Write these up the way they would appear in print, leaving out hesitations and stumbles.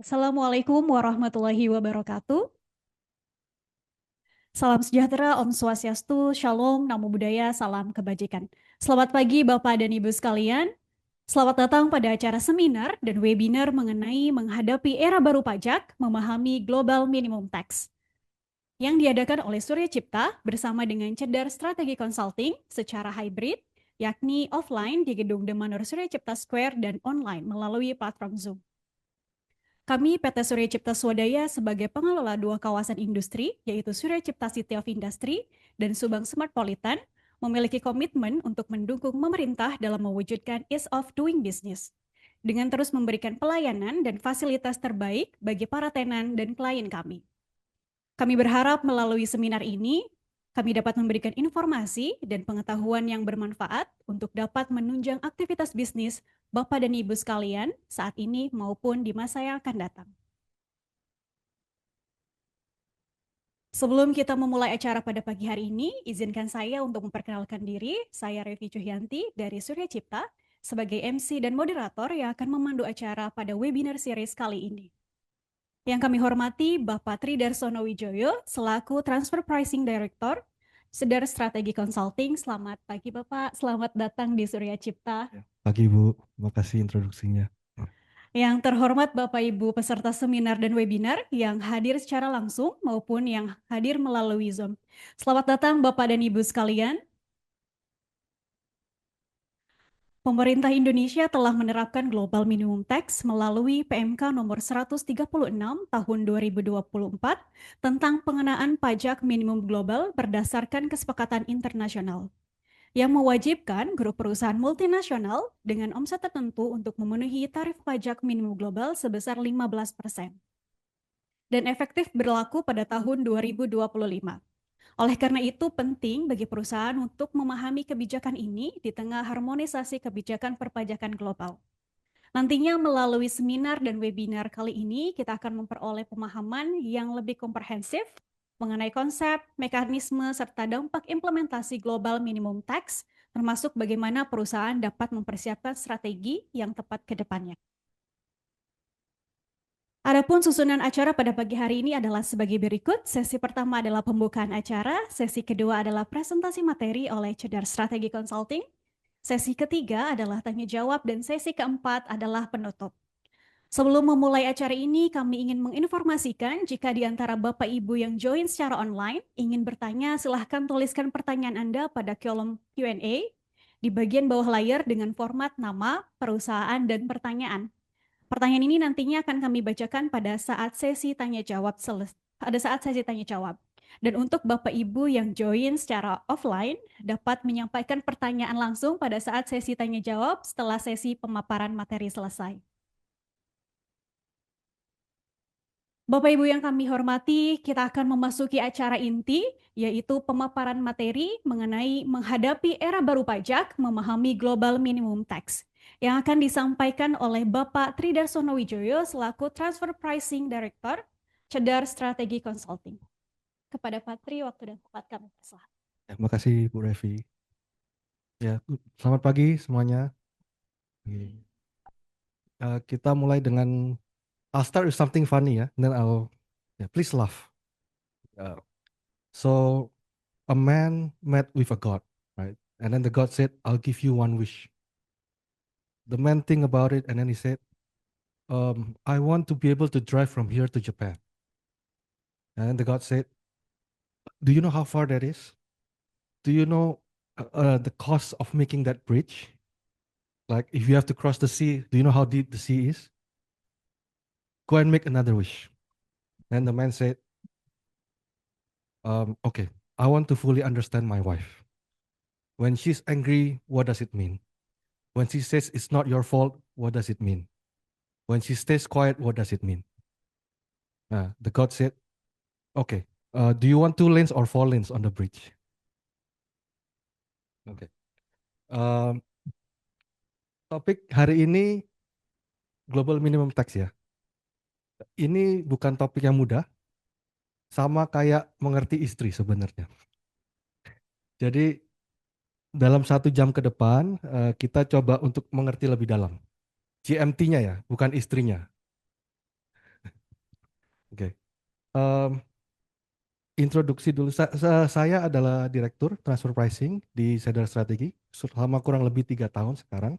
Assalamualaikum warahmatullahi wabarakatuh. Salam sejahtera, Om Swastiastu, Shalom, Namo Buddhaya, Salam Kebajikan. Selamat pagi Bapak dan Ibu sekalian. Selamat datang pada acara seminar dan webinar mengenai menghadapi era baru pajak, memahami Global Minimum Tax yang diadakan oleh Surya Cipta bersama dengan Cedar Strategi Consulting secara hybrid, yakni offline di Gedung The Manor Surya Cipta Square dan online melalui platform Zoom. Kami PT Surya Cipta Swadaya sebagai pengelola dua kawasan industri, yaitu Surya Cipta City of Industry dan Subang Smartpolitan, memiliki komitmen untuk mendukung pemerintah dalam mewujudkan ease of doing business, dengan terus memberikan pelayanan dan fasilitas terbaik bagi para tenan dan klien kami. Kami berharap melalui seminar ini, kami dapat memberikan informasi dan pengetahuan yang bermanfaat untuk dapat menunjang aktivitas bisnis Bapak dan Ibu sekalian saat ini maupun di masa yang akan datang. Sebelum kita memulai acara pada pagi hari ini, izinkan saya untuk memperkenalkan diri. Saya Revi Cuhyanti dari Surya Cipta sebagai MC dan moderator yang akan memandu acara pada webinar series kali ini. Yang kami hormati Bapak Tridarsono Wijoyo selaku Transfer Pricing Director, Cedar Strategi Consulting. Selamat pagi Bapak, selamat datang di Surya Cipta. Pagi Bu, terima kasih introduksinya. Yang terhormat Bapak Ibu peserta seminar dan webinar yang hadir secara langsung maupun yang hadir melalui Zoom. Selamat datang Bapak dan Ibu sekalian. Pemerintah Indonesia telah menerapkan Global Minimum Tax melalui PMK nomor 136 tahun 2024 tentang pengenaan pajak minimum global berdasarkan kesepakatan internasional yang mewajibkan grup perusahaan multinasional dengan omset tertentu untuk memenuhi tarif pajak minimum global sebesar 15% dan efektif berlaku pada tahun 2025. Oleh karena itu penting bagi perusahaan untuk memahami kebijakan ini di tengah harmonisasi kebijakan perpajakan global. Nantinya melalui seminar dan webinar kali ini kita akan memperoleh pemahaman yang lebih komprehensif mengenai konsep, mekanisme, serta dampak implementasi global minimum tax, termasuk bagaimana perusahaan dapat mempersiapkan strategi yang tepat ke depannya. Adapun susunan acara pada pagi hari ini adalah sebagai berikut. Sesi pertama adalah pembukaan acara, sesi kedua adalah presentasi materi oleh Cedar Strategi Consulting, sesi ketiga adalah tanya jawab, dan sesi keempat adalah penutup. Sebelum memulai acara ini, kami ingin menginformasikan jika di antara Bapak Ibu yang join secara online ingin bertanya, silahkan tuliskan pertanyaan Anda pada kolom Q&A di bagian bawah layar dengan format nama, perusahaan, dan pertanyaan. Pertanyaan ini nantinya akan kami bacakan pada saat sesi tanya jawab Dan untuk Bapak Ibu yang join secara offline dapat menyampaikan pertanyaan langsung pada saat sesi tanya jawab setelah sesi pemaparan materi selesai. Bapak Ibu yang kami hormati, kita akan memasuki acara inti, yaitu pemaparan materi mengenai menghadapi era baru pajak, memahami Global Minimum Tax, yang akan disampaikan oleh Bapak Tridarsono Wijoyo selaku Transfer Pricing Director, Cedar Strategi Consulting. Kepada Pak Tri, waktu dan tempat kami persilahkan. Terima kasih Bu Revi. Ya, selamat pagi semuanya. Kita mulai dengan I'll start with something funny ya, then please laugh. So a man met with a god, right? And then the god said, "I'll give you one wish." The man think about it, and then he said, "I want to be able to drive from here to Japan." And then the god said, "Do you know how far that is? Do you know the cost of making that bridge? Like if you have to cross the sea, do you know how deep the sea is? Go and make another wish." And the man said, "Okay, I want to fully understand my wife. When she's angry, what does it mean? When she says it's not your fault, what does it mean? When she stays quiet, what does it mean?" The god said, "Okay, do you want 2 lanes or 4 lanes on the bridge?" Okay. Topik hari ini global minimum tax ya. Ini bukan topik yang mudah, sama kayak mengerti istri sebenarnya. Jadi dalam 1 jam ke depan kita coba untuk mengerti lebih dalam. GMT-nya ya, bukan istrinya. Oke. Em, Introduksi dulu. Saya adalah direktur transfer pricing di Cedar Strategi selama kurang lebih 3 tahun sekarang.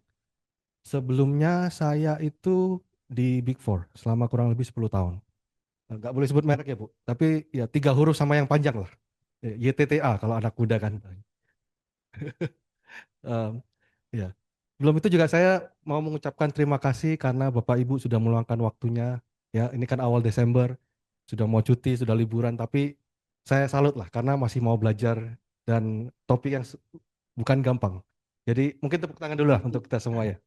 Sebelumnya saya itu di Big Four selama kurang lebih 10 tahun. Nggak boleh sebut merek ya Bu, tapi ya 3 huruf sama yang panjang lah. YTTA kalau anak muda kan. Em, ya. Belum itu juga saya mau mengucapkan terima kasih karena Bapak Ibu sudah meluangkan waktunya. Ya, ini kan awal Desember, sudah mau cuti, sudah liburan, tapi saya salut lah karena masih mau belajar dan topik yang bukan gampang. Jadi mungkin tepuk tangan dulu lah untuk kita semua ya.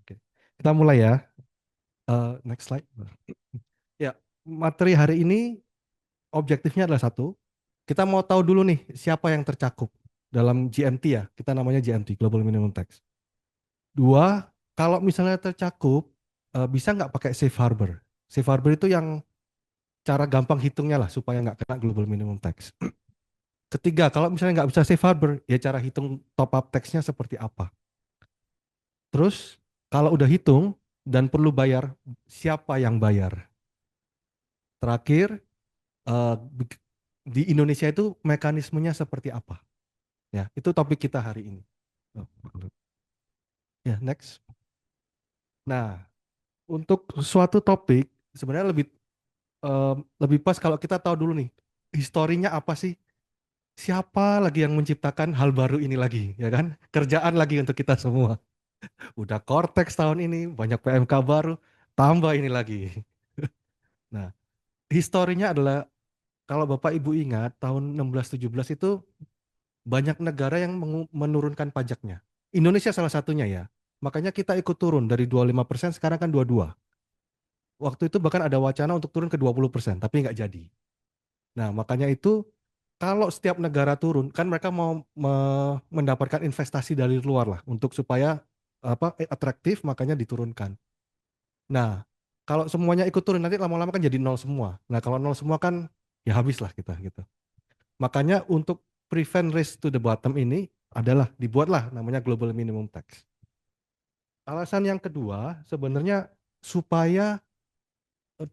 Oke. Kita mulai ya. Next slide. Ya, materi hari ini objektifnya adalah satu. Kita mau tahu dulu nih siapa yang tercakup dalam GMT ya. Kita namanya GMT, Global Minimum Tax. Dua, kalau misalnya tercakup, bisa nggak pakai safe harbor? Safe harbor itu yang cara gampang hitungnya lah supaya nggak kena global minimum tax. Ketiga, kalau misalnya nggak bisa safe harbor, ya cara hitung top up tax-nya seperti apa? Terus, kalau udah hitung dan perlu bayar, siapa yang bayar? Terakhir, eh, di Indonesia itu mekanismenya seperti apa? Ya, itu topik kita hari ini. Oh, ya, next. Nah, untuk suatu topik sebenarnya lebih pas kalau kita tahu dulu nih historinya apa sih, siapa lagi yang menciptakan hal baru ini lagi, ya kan? Kerjaan lagi untuk kita semua. Udah Cortex tahun ini, banyak PMK baru, tambah ini lagi. Nah, historinya adalah kalau Bapak Ibu ingat tahun 16-17 itu banyak negara yang menurunkan pajaknya. Indonesia salah satunya ya. Makanya kita ikut turun dari 25% sekarang kan 22. Waktu itu bahkan ada wacana untuk turun ke 20%, tapi nggak jadi. Nah, makanya itu kalau setiap negara turun, kan mereka mau mendapatkan investasi dari luar lah untuk supaya atraktif, makanya diturunkan. Nah, kalau semuanya ikut turun nanti lama-lama kan jadi nol semua. Nah, kalau nol semua kan ya habislah kita gitu. Makanya untuk prevent race to the bottom ini adalah dibuatlah namanya global minimum tax. Alasan yang kedua sebenarnya supaya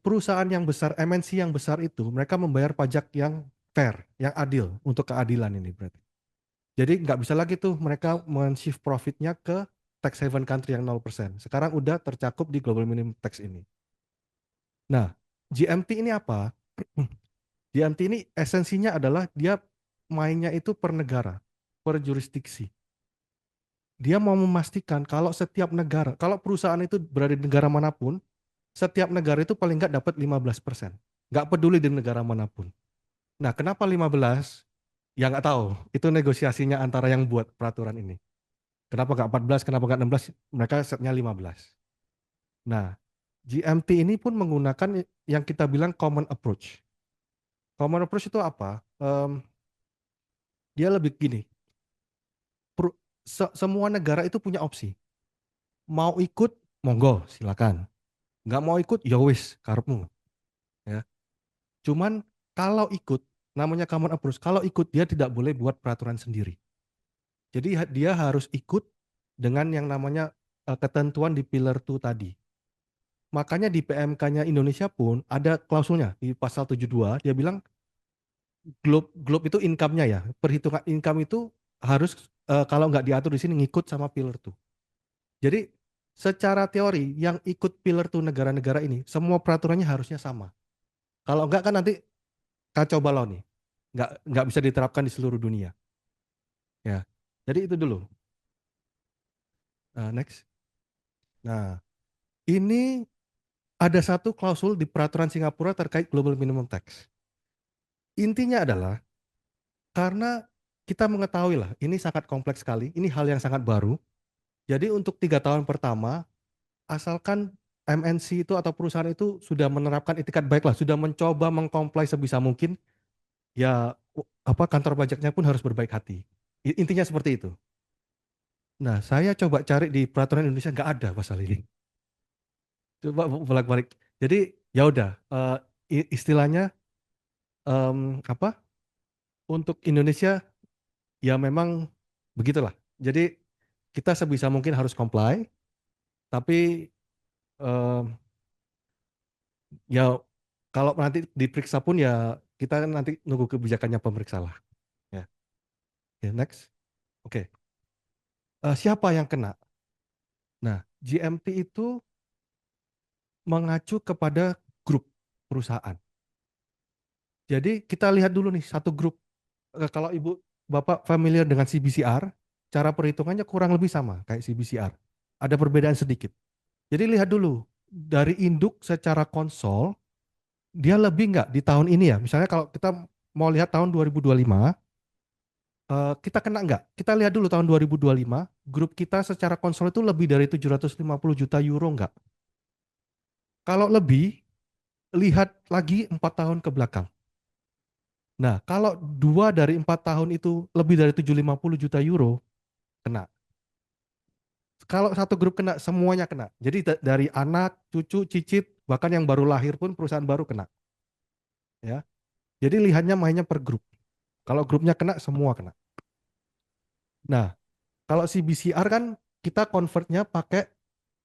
perusahaan yang besar, MNC yang besar itu mereka membayar pajak yang fair, yang adil untuk keadilan ini berarti. Jadi nggak bisa lagi tuh mereka men-shift profitnya ke tax haven country yang 0%. Sekarang udah tercakup di global minimum tax ini. Nah, GMT ini apa? GMT ini esensinya adalah dia mainnya itu per negara, per jurisdiksi. Dia mau memastikan kalau setiap negara, kalau perusahaan itu berada di negara manapun, setiap negara itu paling nggak dapat 15%. Nggak peduli di negara manapun. Nah, kenapa 15? Ya nggak tahu. Itu negosiasinya antara yang buat peraturan ini. Kenapa nggak 14, kenapa nggak 16? Mereka setnya 15. Nah, GMT ini pun menggunakan yang kita bilang common approach. Common approach itu apa? Dia lebih gini, semua negara itu punya opsi. Mau ikut, monggo, silakan. Nggak mau ikut, ya wis, karepmu. Ya. Cuman kalau ikut, namanya common approach, kalau ikut dia tidak boleh buat peraturan sendiri. Jadi dia harus ikut dengan yang namanya ketentuan di Pillar 2 tadi. Makanya di PMK-nya Indonesia pun ada klausulnya di pasal 72, dia bilang globe itu income-nya ya. Perhitungan income itu harus kalau nggak diatur di sini ngikut sama Pillar 2. Jadi secara teori yang ikut Pillar 2 negara-negara ini semua peraturannya harusnya sama. Kalau nggak kan nanti kacau balau nih. Nggak bisa diterapkan di seluruh dunia. Ya. Jadi itu dulu. Next. Nah, ini ada satu klausul di peraturan Singapura terkait global minimum tax. Intinya adalah karena kita mengetahui lah, ini sangat kompleks sekali, ini hal yang sangat baru. Jadi untuk 3 tahun pertama, asalkan MNC itu atau perusahaan itu sudah menerapkan itikat baik lah, sudah mencoba mengkomplai sebisa mungkin, ya kantor pajaknya pun harus berbaik hati. Intinya seperti itu. Nah, saya coba cari di peraturan Indonesia nggak ada pasal ini. Coba bolak-balik. Jadi ya udah, istilahnya apa? Untuk Indonesia ya memang begitulah. Jadi kita sebisa mungkin harus comply, tapi Ya kalau nanti diperiksa pun ya kita nanti nunggu kebijakannya pemeriksa lah. Ya, ya next. Oke. Siapa yang kena? Nah, GMT itu mengacu kepada grup perusahaan. Jadi kita lihat dulu nih satu grup. Kalau ibu bapak familiar dengan CBCR, cara perhitungannya kurang lebih sama kayak CBCR. Ada perbedaan sedikit. Jadi lihat dulu dari induk secara konsol dia lebih nggak di tahun ini ya. Misalnya kalau kita mau lihat tahun 2025, kita kena nggak? Kita lihat dulu tahun 2025, grup kita secara konsol itu lebih dari 750 juta euro nggak? Kalau lebih, lihat lagi 4 tahun ke belakang. Nah, kalau 2 dari 4 tahun itu lebih dari 750 juta euro, kena. Kalau satu grup kena, semuanya kena. Jadi dari anak, cucu, cicit, bahkan yang baru lahir pun perusahaan baru kena. Ya. Jadi lihatnya mainnya per grup. Kalau grupnya kena, semua kena. Nah, kalau si BCR kan kita convertnya pakai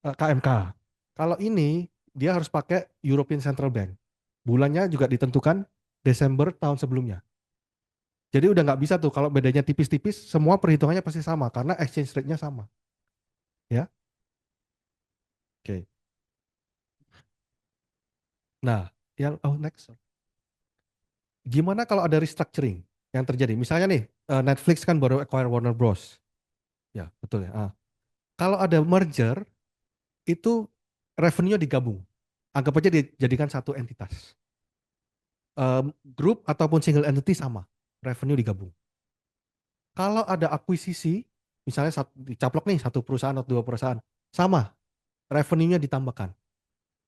KMK. Kalau ini dia harus pakai European Central Bank. Bulannya juga ditentukan Desember tahun sebelumnya. Jadi udah nggak bisa tuh kalau bedanya tipis-tipis, semua perhitungannya pasti sama karena exchange rate-nya sama. Ya, oke. Nah, yang next. Gimana kalau ada restructuring yang terjadi? Misalnya nih, Netflix kan baru acquire Warner Bros. Ya, betul ya. Kalau ada merger, itu revenue digabung. Anggap aja dijadikan satu entitas. Grup ataupun single entity sama, revenue digabung. Kalau ada akuisisi, misalnya dicaplok nih satu perusahaan atau dua perusahaan, sama, revenue-nya ditambahkan.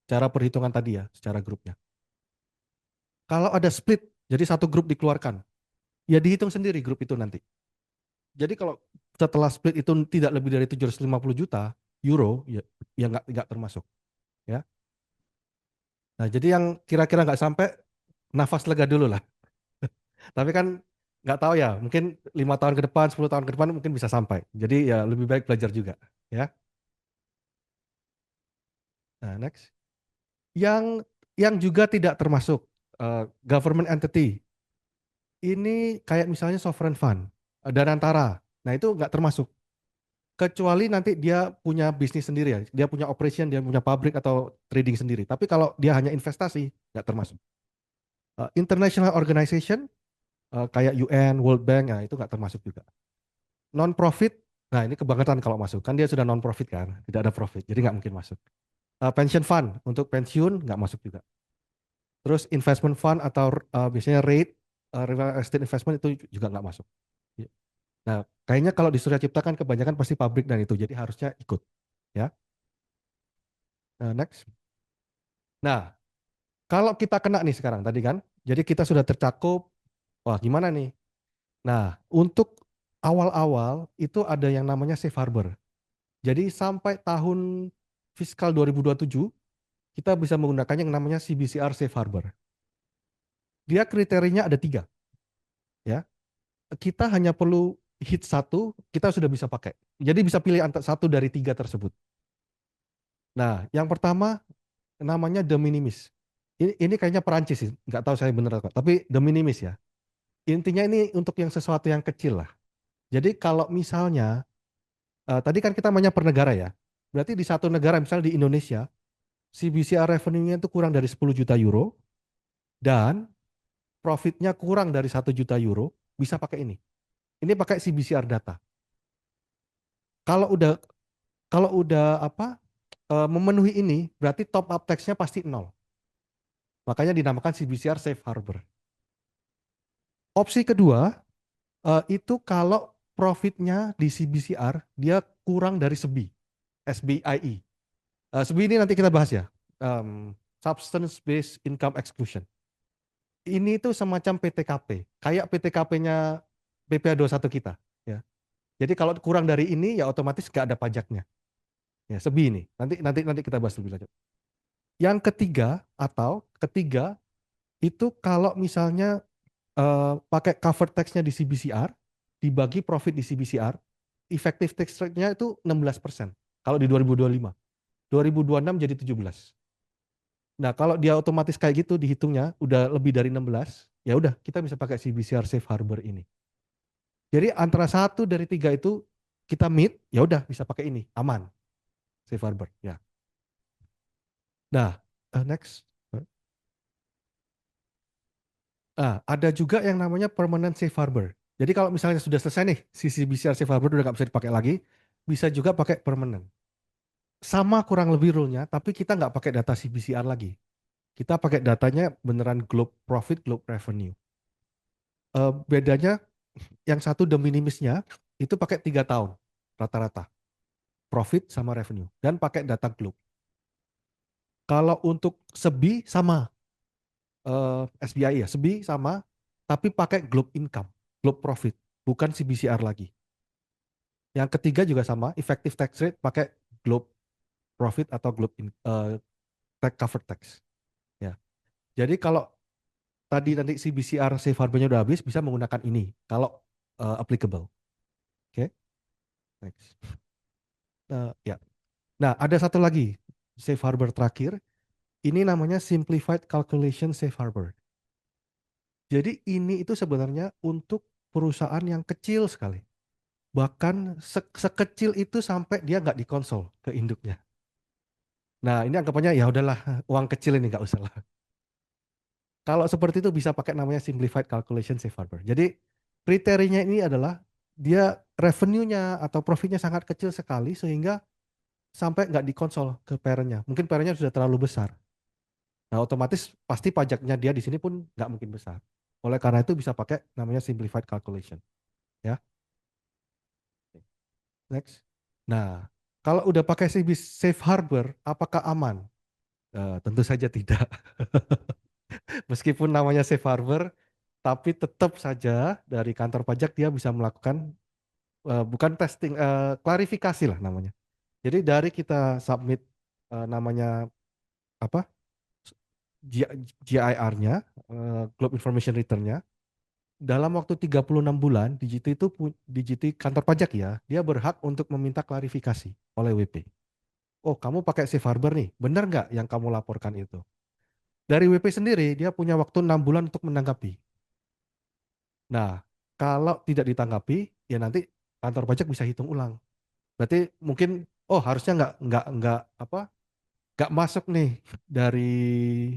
Cara perhitungan tadi ya, secara grupnya. Kalau ada split, jadi satu grup dikeluarkan, ya dihitung sendiri grup itu nanti. Jadi kalau setelah split itu tidak lebih dari 750 juta euro, ya nggak termasuk. Ya. Nah, jadi yang kira-kira nggak sampai, nafas lega dulu lah. Tapi kan nggak tahu ya, mungkin 5 tahun ke depan, 10 tahun ke depan mungkin bisa sampai. Jadi ya lebih baik belajar juga. Ya. Nah, next. Yang juga tidak termasuk government entity. Ini kayak misalnya sovereign fund, Danantara. Nah, itu nggak termasuk. Kecuali nanti dia punya bisnis sendiri ya, dia punya operation, dia punya pabrik atau trading sendiri. Tapi kalau dia hanya investasi, nggak termasuk. International organization kayak UN, World Bank, nah itu nggak termasuk juga. Non profit, nah ini kebangetan kalau masuk, kan dia sudah non profit kan, tidak ada profit, jadi nggak mungkin masuk. Pension fund untuk pensiun nggak masuk juga. Terus investment fund atau biasanya rate real estate investment itu juga nggak masuk. Nah, kayaknya kalau di Surya Cipta kan kebanyakan pasti pabrik dan itu, jadi harusnya ikut. Ya, next. Nah, kalau kita kena nih sekarang tadi kan, jadi kita sudah tercakup, wah gimana nih? Nah, untuk awal-awal itu ada yang namanya safe harbor. Jadi sampai tahun fiskal 2027, kita bisa menggunakan yang namanya CBCR safe harbor. Dia kriterianya ada 3. Ya, kita hanya perlu hit satu, kita sudah bisa pakai. Jadi bisa pilih antara satu dari 3 tersebut. Nah, yang pertama namanya de minimis. Ini kayaknya Perancis sih, nggak tahu saya benar atau tapi de minimis ya. Intinya ini untuk yang sesuatu yang kecil lah. Jadi kalau misalnya tadi kan kita banyak per negara ya. Berarti di satu negara misalnya di Indonesia, CBCR revenue-nya itu kurang dari 10 juta euro dan profitnya kurang dari 1 juta euro, bisa pakai ini. Ini pakai CBCR data. Kalau udah apa memenuhi ini, berarti top up tax-nya pasti nol. Makanya dinamakan CBCR safe harbor. Opsi kedua itu kalau profitnya di CBCR dia kurang dari SBI, SBIE. SBI ini nanti kita bahas ya. Substance Based Income Exclusion. Ini itu semacam PTKP, kayak PTKP-nya BPA 21 kita. Ya. Jadi kalau kurang dari ini ya otomatis nggak ada pajaknya. Ya, SBI ini. Nanti kita bahas lebih lanjut. Yang ketiga itu kalau misalnya pakai cover tax-nya di CBCR, dibagi profit di CBCR, effective tax rate-nya itu 16%. Kalau di 2025. 2026 jadi 17. Nah, kalau dia otomatis kayak gitu dihitungnya udah lebih dari 16, ya udah kita bisa pakai si BCR Safe Harbor ini. Jadi antara satu dari tiga itu kita meet, ya udah bisa pakai ini, aman, Safe Harbor. Ya. Nah, next. Ada juga yang namanya permanent safe harbor. Jadi kalau misalnya sudah selesai nih, sisi BCR safe harbor udah nggak bisa dipakai lagi, bisa juga pakai permanent. Sama kurang lebih rule-nya, tapi kita nggak pakai data CBCR lagi. Kita pakai datanya beneran globe profit, globe revenue. Bedanya yang satu the minimisnya itu pakai 3 tahun rata-rata. Profit sama revenue. Dan pakai data globe. Kalau untuk SEBI sama. SBI ya, SEBI sama, tapi pakai globe income, globe profit, bukan CBCR lagi. Yang ketiga juga sama, effective tax rate pakai globe profit atau globe tax cover tax. Ya. Jadi kalau tadi nanti CBCR safe harbor-nya udah habis, bisa menggunakan ini kalau applicable. Oke, next. Ya. Nah, ada satu lagi safe harbor terakhir. Ini namanya simplified calculation safe harbor. Jadi ini itu sebenarnya untuk perusahaan yang kecil sekali. Bahkan sekecil itu sampai dia nggak dikonsol ke induknya. Nah, ini anggapannya ya udahlah, uang kecil ini nggak usah lah. Kalau seperti itu bisa pakai namanya simplified calculation safe harbor. Jadi kriterianya ini adalah dia revenue-nya atau profitnya sangat kecil sekali sehingga sampai nggak dikonsol ke parent-nya. Mungkin parent-nya sudah terlalu besar. Nah, otomatis pasti pajaknya dia di sini pun nggak mungkin besar. Oleh karena itu bisa pakai namanya simplified calculation. Ya, next. Nah, kalau udah pakai safe harbor, apakah aman? Tentu saja tidak. Meskipun namanya safe harbor, tapi tetap saja dari kantor pajak dia bisa melakukan bukan testing, klarifikasi lah namanya. Jadi dari kita submit namanya apa GIR-nya, Globe Information Return-nya, dalam waktu 36 bulan, Digiti kantor pajak ya, dia berhak untuk meminta klarifikasi oleh WP. Oh, kamu pakai safe harbor nih, benar nggak yang kamu laporkan itu? Dari WP sendiri, dia punya waktu 6 bulan untuk menanggapi. Nah, kalau tidak ditanggapi, ya nanti kantor pajak bisa hitung ulang. Berarti mungkin, oh harusnya nggak apa, nggak masuk nih dari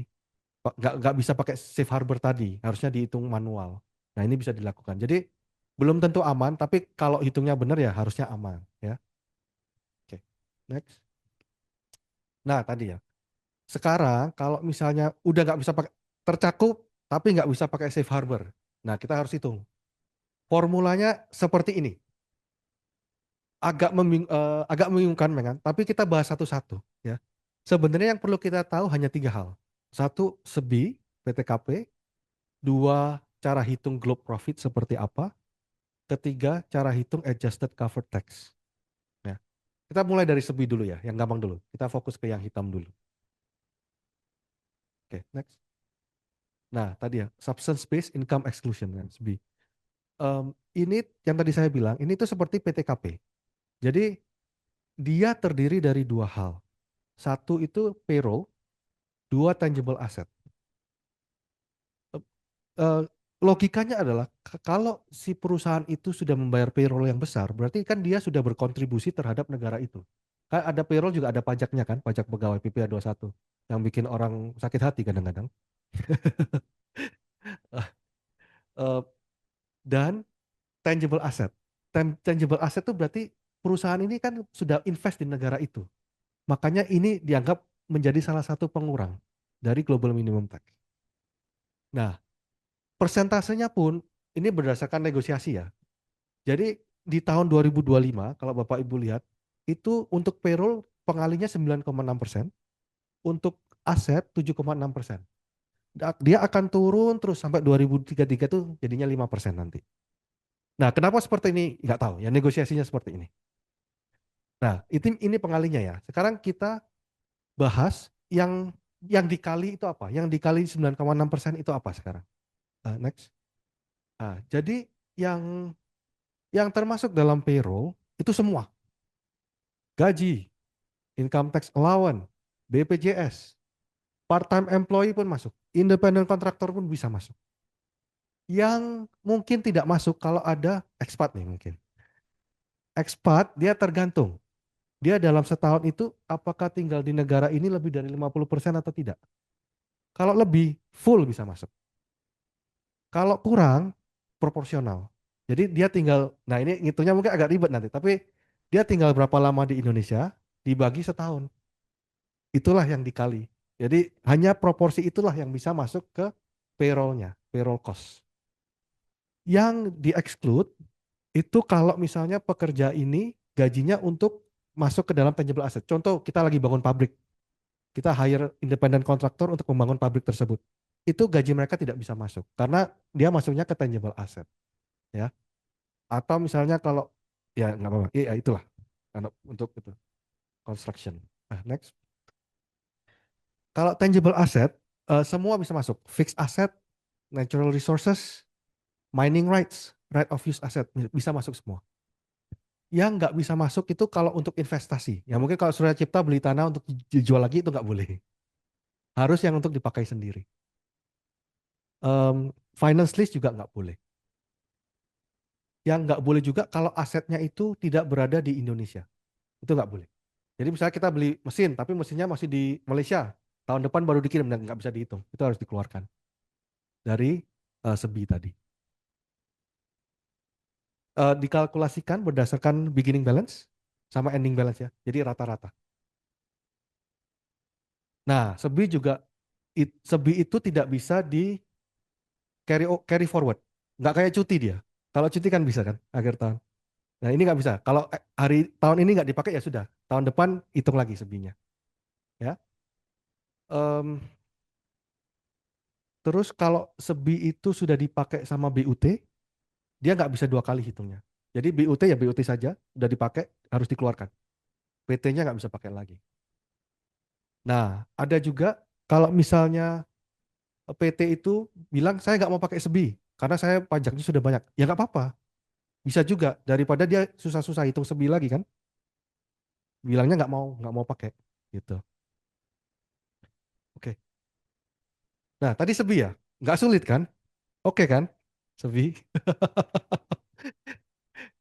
nggak bisa pakai safe harbor tadi, harusnya dihitung manual. Nah ini bisa dilakukan. Jadi belum tentu aman, tapi kalau hitungnya benar ya harusnya aman ya. Oke, next. Nah tadi ya. Sekarang kalau misalnya udah nggak bisa pakai tercakup, tapi nggak bisa pakai safe harbor. Nah kita harus hitung. Formulanya seperti ini. Agak membingungkan, memang, tapi kita bahas satu-satu ya. Sebenarnya yang perlu kita tahu hanya 3 hal. Satu, SEBI, PTKP. Dua, cara hitung globe profit seperti apa. Ketiga, cara hitung adjusted cover tax. Ya. Kita mulai dari SEBI dulu ya, yang gampang dulu. Kita fokus ke yang hitam dulu. Oke, next. Nah, tadi ya, substance based income exclusion kan, SEBI. Ini yang tadi saya bilang, ini tuh seperti PTKP. Jadi dia terdiri dari 2 hal. Satu itu payroll, dua tangible asset. Eh, Logikanya adalah kalau si perusahaan itu sudah membayar payroll yang besar, berarti kan dia sudah berkontribusi terhadap negara itu. Kan ada payroll juga ada pajaknya kan, pajak pegawai PPh satu yang bikin orang sakit hati kadang-kadang. Eh, Dan tangible asset. Tangible asset itu berarti perusahaan ini kan sudah invest di negara itu. Makanya ini dianggap menjadi salah satu pengurang dari global minimum tax. Nah, persentasenya pun ini berdasarkan negosiasi ya. Jadi di tahun 2025 kalau Bapak Ibu lihat itu untuk payroll pengalinya 9,6%, untuk aset 7,6%. Dia akan turun terus sampai 2033 tuh jadinya 5% nanti. Nah, kenapa seperti ini? Nggak tahu ya, negosiasinya seperti ini. Nah, ini pengalinya ya. Sekarang kita bahas yang dikali itu apa? Yang dikali 9,6% itu apa sekarang? Next. Jadi yang termasuk dalam payroll itu semua. Gaji, income tax allowance, BPJS, part-time employee pun masuk, independent contractor pun bisa masuk. Yang mungkin tidak masuk kalau ada expat nih mungkin. Expat dia tergantung. Dia dalam setahun itu apakah tinggal di negara ini lebih dari 50% atau tidak. Kalau lebih, full bisa masuk. Kalau kurang, proporsional. Jadi dia tinggal, nah ini ngitungnya mungkin agak ribet nanti, tapi dia tinggal berapa lama di Indonesia, dibagi setahun. Itulah yang dikali. Jadi hanya proporsi itulah yang bisa masuk ke payroll-nya, payroll cost. Yang di-exclude itu kalau misalnya pekerja ini gajinya untuk masuk ke dalam tangible asset. Contoh kita lagi bangun pabrik, kita hire independent contractor untuk membangun pabrik tersebut. Itu gaji mereka tidak bisa masuk karena dia masuknya ke tangible asset, ya. Atau misalnya kalau ya nggak apa-apa, iya itulah karena untuk itu construction. Nah, next. Kalau tangible asset semua bisa masuk, fixed asset, natural resources, mining rights, right of use asset bisa masuk semua. Yang nggak bisa masuk itu kalau untuk investasi. Ya mungkin kalau Surya Cipta beli tanah untuk dijual lagi itu nggak boleh. Harus yang untuk dipakai sendiri. Finance lease juga nggak boleh. Yang nggak boleh juga kalau asetnya itu tidak berada di Indonesia. Itu nggak boleh. Jadi misalnya kita beli mesin, tapi mesinnya masih di Malaysia. Tahun depan baru dikirim dan nggak bisa dihitung. Itu harus dikeluarkan dari SEBI tadi. Dikalkulasikan berdasarkan beginning balance sama ending balance ya. Jadi rata-rata. Nah, SEBI juga SEBI itu tidak bisa di carry forward. Nggak kayak cuti dia. Kalau cuti kan bisa kan akhir tahun. Nah ini nggak bisa. Kalau hari tahun ini nggak dipakai ya sudah. Tahun depan hitung lagi SEBI-nya. Ya. Em, terus kalau SEBI itu sudah dipakai sama BUT, dia nggak bisa dua kali hitungnya. Jadi BUT ya BUT saja, udah dipakai harus dikeluarkan. PT-nya nggak bisa pakai lagi. Nah, ada juga kalau misalnya PT itu bilang saya nggak mau pakai SEBI karena saya pajaknya sudah banyak. Ya nggak apa-apa, bisa juga daripada dia susah-susah hitung SEBI lagi kan. Bilangnya nggak mau pakai gitu. Oke. Nah, tadi SEBI ya, nggak sulit kan? Oke kan, SEBI.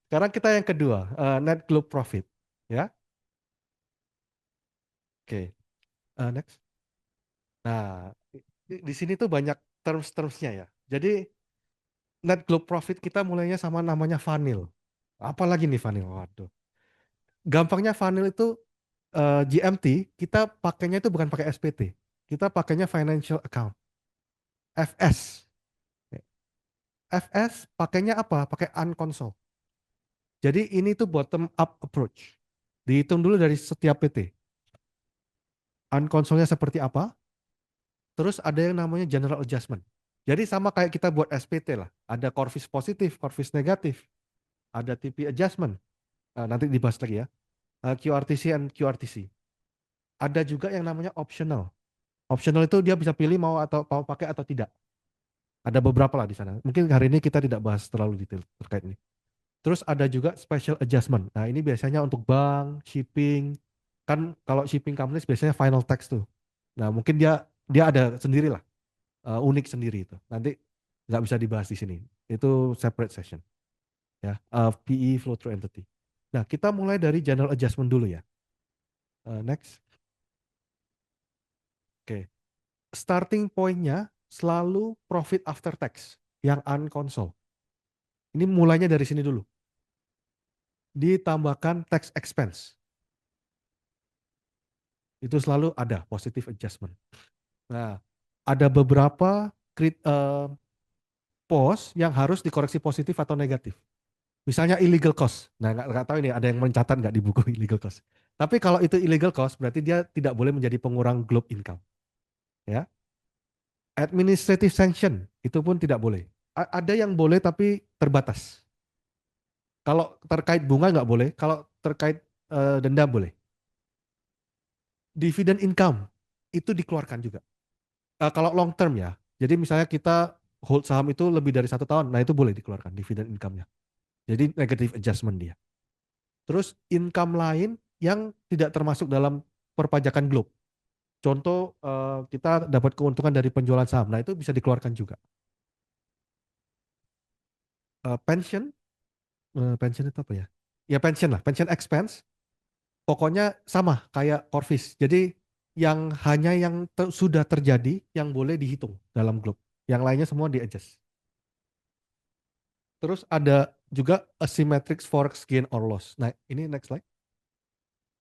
Sekarang kita yang kedua, net global profit, ya. Oke, next. Nah, di sini tuh banyak terms-termsnya ya. Jadi net global profit kita mulainya sama namanya vanil. Apalagi nih vanil? Waduh. Gampangnya vanil itu GMT kita pakainya itu bukan pakai SPT. Kita pakainya financial account. FS. FS pakainya apa? Pakai unconsol. Jadi ini tuh bottom up approach. Dihitung dulu dari setiap PT. Unconsolnya seperti apa? Terus ada yang namanya general adjustment. Jadi sama kayak kita buat SPT lah. Ada Corvis positif, Corvis negatif. Ada TP adjustment. Nanti dibahas lagi ya. QRTC and QRTC. Ada juga yang namanya optional. Optional itu dia bisa pilih mau pakai atau tidak. Ada beberapa lah di sana. Mungkin hari ini kita tidak bahas terlalu detail terkait ini. Terus ada juga special adjustment. Nah, ini biasanya untuk bank, shipping. Kan kalau shipping companies biasanya final tax tuh. Nah, mungkin dia dia ada sendiri lah, unik sendiri itu. Nanti nggak bisa dibahas di sini. Itu separate session. Ya, PE flow through entity. Nah, kita mulai dari general adjustment dulu ya. Next. Oke. Starting point-nya selalu profit after tax yang unconsol. Ini mulainya dari sini dulu. Ditambahkan tax expense. Itu selalu ada positive adjustment. Nah, ada beberapa pos yang harus dikoreksi positif atau negatif. Misalnya illegal cost. Nah, nggak tahu ini ada yang mencatat nggak di buku illegal cost. Tapi kalau itu illegal cost, berarti dia tidak boleh menjadi pengurang globe income. Ya, administrative sanction itu pun tidak boleh. Ada yang boleh tapi terbatas. Kalau terkait bunga nggak boleh, kalau terkait denda boleh. Dividend income itu dikeluarkan juga. Kalau long term ya, jadi misalnya kita hold saham itu lebih dari 1 tahun, nah itu boleh dikeluarkan dividend income-nya. Jadi negative adjustment dia. Terus income lain yang tidak termasuk dalam perpajakan globe. Contoh kita dapat keuntungan dari penjualan saham. Nah, itu bisa dikeluarkan juga. Pension, pension itu apa ya? Ya pension lah, pension expense. Pokoknya sama kayak Corvis. Jadi yang sudah terjadi yang boleh dihitung dalam grup. Yang lainnya semua di-adjust. Terus ada juga asymmetric forex gain or loss. Nah, ini next slide.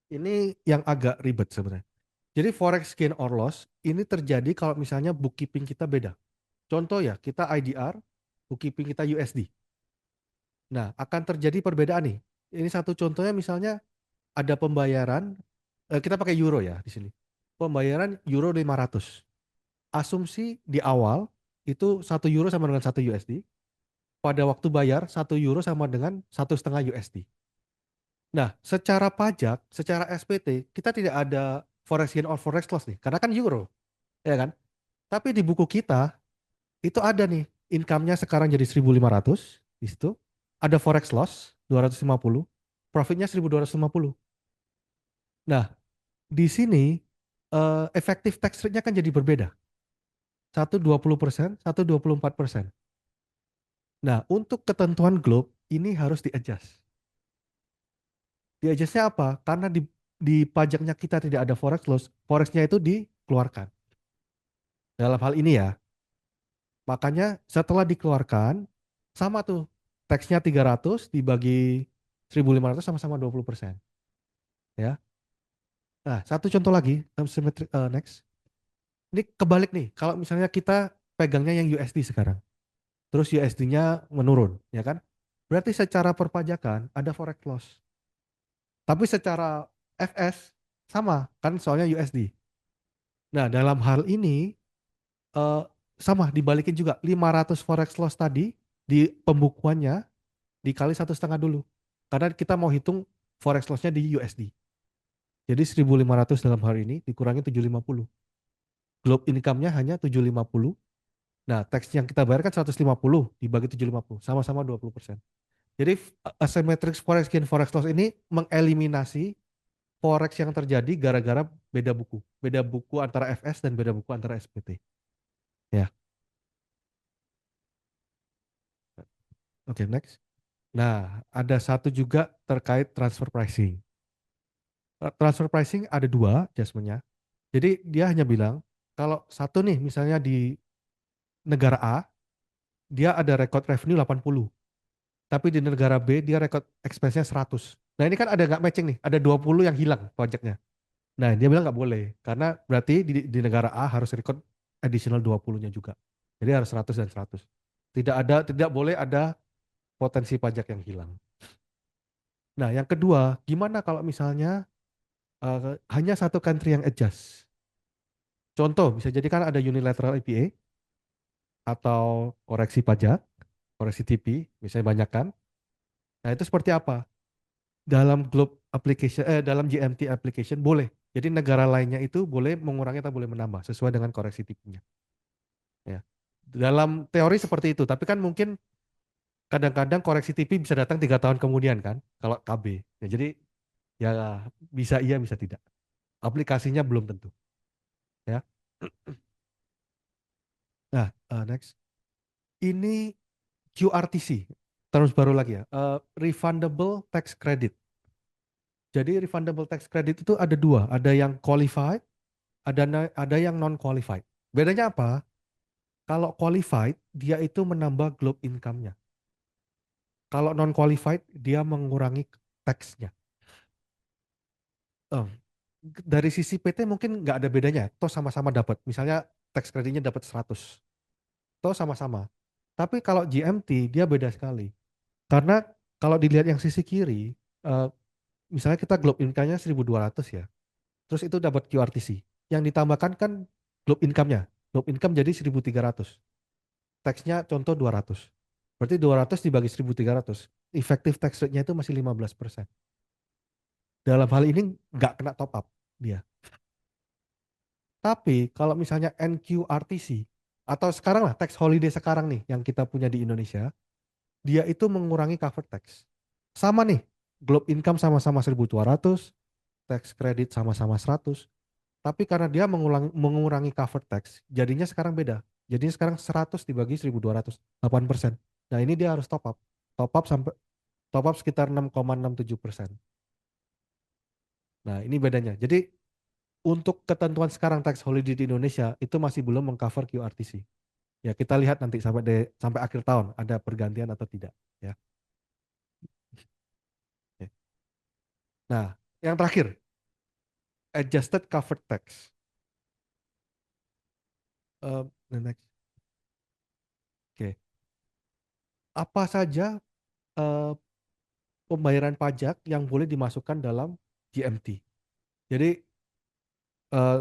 Ini yang agak ribet sebenarnya. Jadi forex gain or loss ini terjadi kalau misalnya bookkeeping kita beda. Contoh ya, kita IDR, bookkeeping kita USD. Nah, akan terjadi perbedaan nih. Ini satu contohnya misalnya ada pembayaran, kita pakai euro ya di sini. Pembayaran euro 500. Asumsi di awal itu 1 euro sama dengan 1 USD. Pada waktu bayar 1 euro sama dengan 1,5 USD. Nah, secara pajak, secara SPT, kita tidak ada forex gain or forex loss nih, karena kan euro, ya kan? Tapi di buku kita itu ada nih, income-nya sekarang jadi 1.500 di situ. Ada forex loss 250, profitnya 1.250. Nah, di sini efektif tax rate-nya kan jadi berbeda. Satu 20%, satu 24%. Nah, untuk ketentuan globe ini harus di-adjust. Di-adjustnya apa? Karena di pajaknya kita tidak ada forex loss, forex-nya itu dikeluarkan. Dalam hal ini ya, makanya setelah dikeluarkan, sama tuh, tax-nya 300 dibagi 1.500 sama-sama 20%. Ya. Nah, satu contoh lagi, next. Ini kebalik nih, kalau misalnya kita pegangnya yang USD sekarang, terus USD-nya menurun, ya kan? Berarti secara perpajakan ada forex loss. Tapi secara FS sama, kan soalnya USD. Nah, dalam hal ini eh, sama dibalikin juga 500 forex loss tadi di pembukuannya dikali 1,5 dulu. Karena kita mau hitung forex loss-nya di USD. Jadi 1.500 dalam hari ini dikurangi 750. Globe income-nya hanya 750. Nah, tax yang kita bayar kan 150 dibagi 750, sama-sama 20%. Jadi asymmetric forex gain forex loss ini mengeliminasi forex yang terjadi gara-gara beda buku. Beda buku antara FS dan beda buku antara SPT. Ya. Oke, next. Nah, ada satu juga terkait transfer pricing. Transfer pricing ada dua adjustment-nya. Jadi dia hanya bilang, kalau satu nih misalnya di negara A, dia ada record revenue 80. Tapi di negara B dia record expense-nya 100. Nah ini kan ada nggak matching nih, ada 20 yang hilang pajaknya. Nah dia bilang nggak boleh, karena berarti di negara A harus record additional 20-nya juga. Jadi harus 100 dan 100. Tidak boleh ada potensi pajak yang hilang. Nah yang kedua, gimana kalau misalnya hanya satu country yang adjust? Contoh, bisa jadi kan ada unilateral EPA atau koreksi pajak, koreksi TP, misalnya banyak kan. Nah itu seperti apa? Dalam Globe application, dalam GMT application boleh. Jadi negara lainnya itu boleh mengurangi atau boleh menambah sesuai dengan koreksi TP-nya. Ya. Dalam teori seperti itu, tapi kan mungkin kadang-kadang koreksi TP bisa datang 3 tahun kemudian kan, kalau KB. Ya, jadi ya bisa iya bisa tidak. Aplikasinya belum tentu. Ya. Nah, next. Ini QRTC, terus baru lagi ya, refundable tax credit. Jadi refundable tax credit itu ada dua, ada yang qualified, ada yang non qualified. Bedanya apa? Kalau qualified dia itu menambah globe income-nya. Kalau non qualified dia mengurangi tax-nya. Eh, dari sisi PT mungkin nggak ada bedanya, toh sama-sama dapat. Misalnya tax credit-nya dapat 100, toh sama-sama. Tapi kalau GMT dia beda sekali. Karena kalau dilihat yang sisi kiri, eh, misalnya kita globe income-nya 1.200 ya. Terus itu dapat QRTC. Yang ditambahkan kan globe income-nya. Globe income jadi 1.300. Tax-nya contoh 200. Berarti 200 dibagi 1.300. Effective tax rate-nya itu masih 15%. Dalam hal ini nggak kena top up dia. Tapi kalau misalnya NQRTC atau sekarang lah tax holiday sekarang nih yang kita punya di Indonesia, dia itu mengurangi cover tax. Sama nih, globe income sama-sama 1.200, tax credit sama-sama 100. Tapi karena dia mengurangi cover tax, jadinya sekarang beda. Jadinya sekarang 100 dibagi 1.200, 8%. Nah ini dia harus top up. Top up sampai top up sekitar 6,67%. Nah ini bedanya. Jadi untuk ketentuan sekarang tax holiday di Indonesia itu masih belum mengcover QRTC. Ya kita lihat nanti sampai akhir tahun ada pergantian atau tidak. Ya. Oke. Nah yang terakhir adjusted cover tax. The next. Oke. Apa saja eh, pembayaran pajak yang boleh dimasukkan dalam GMT? Jadi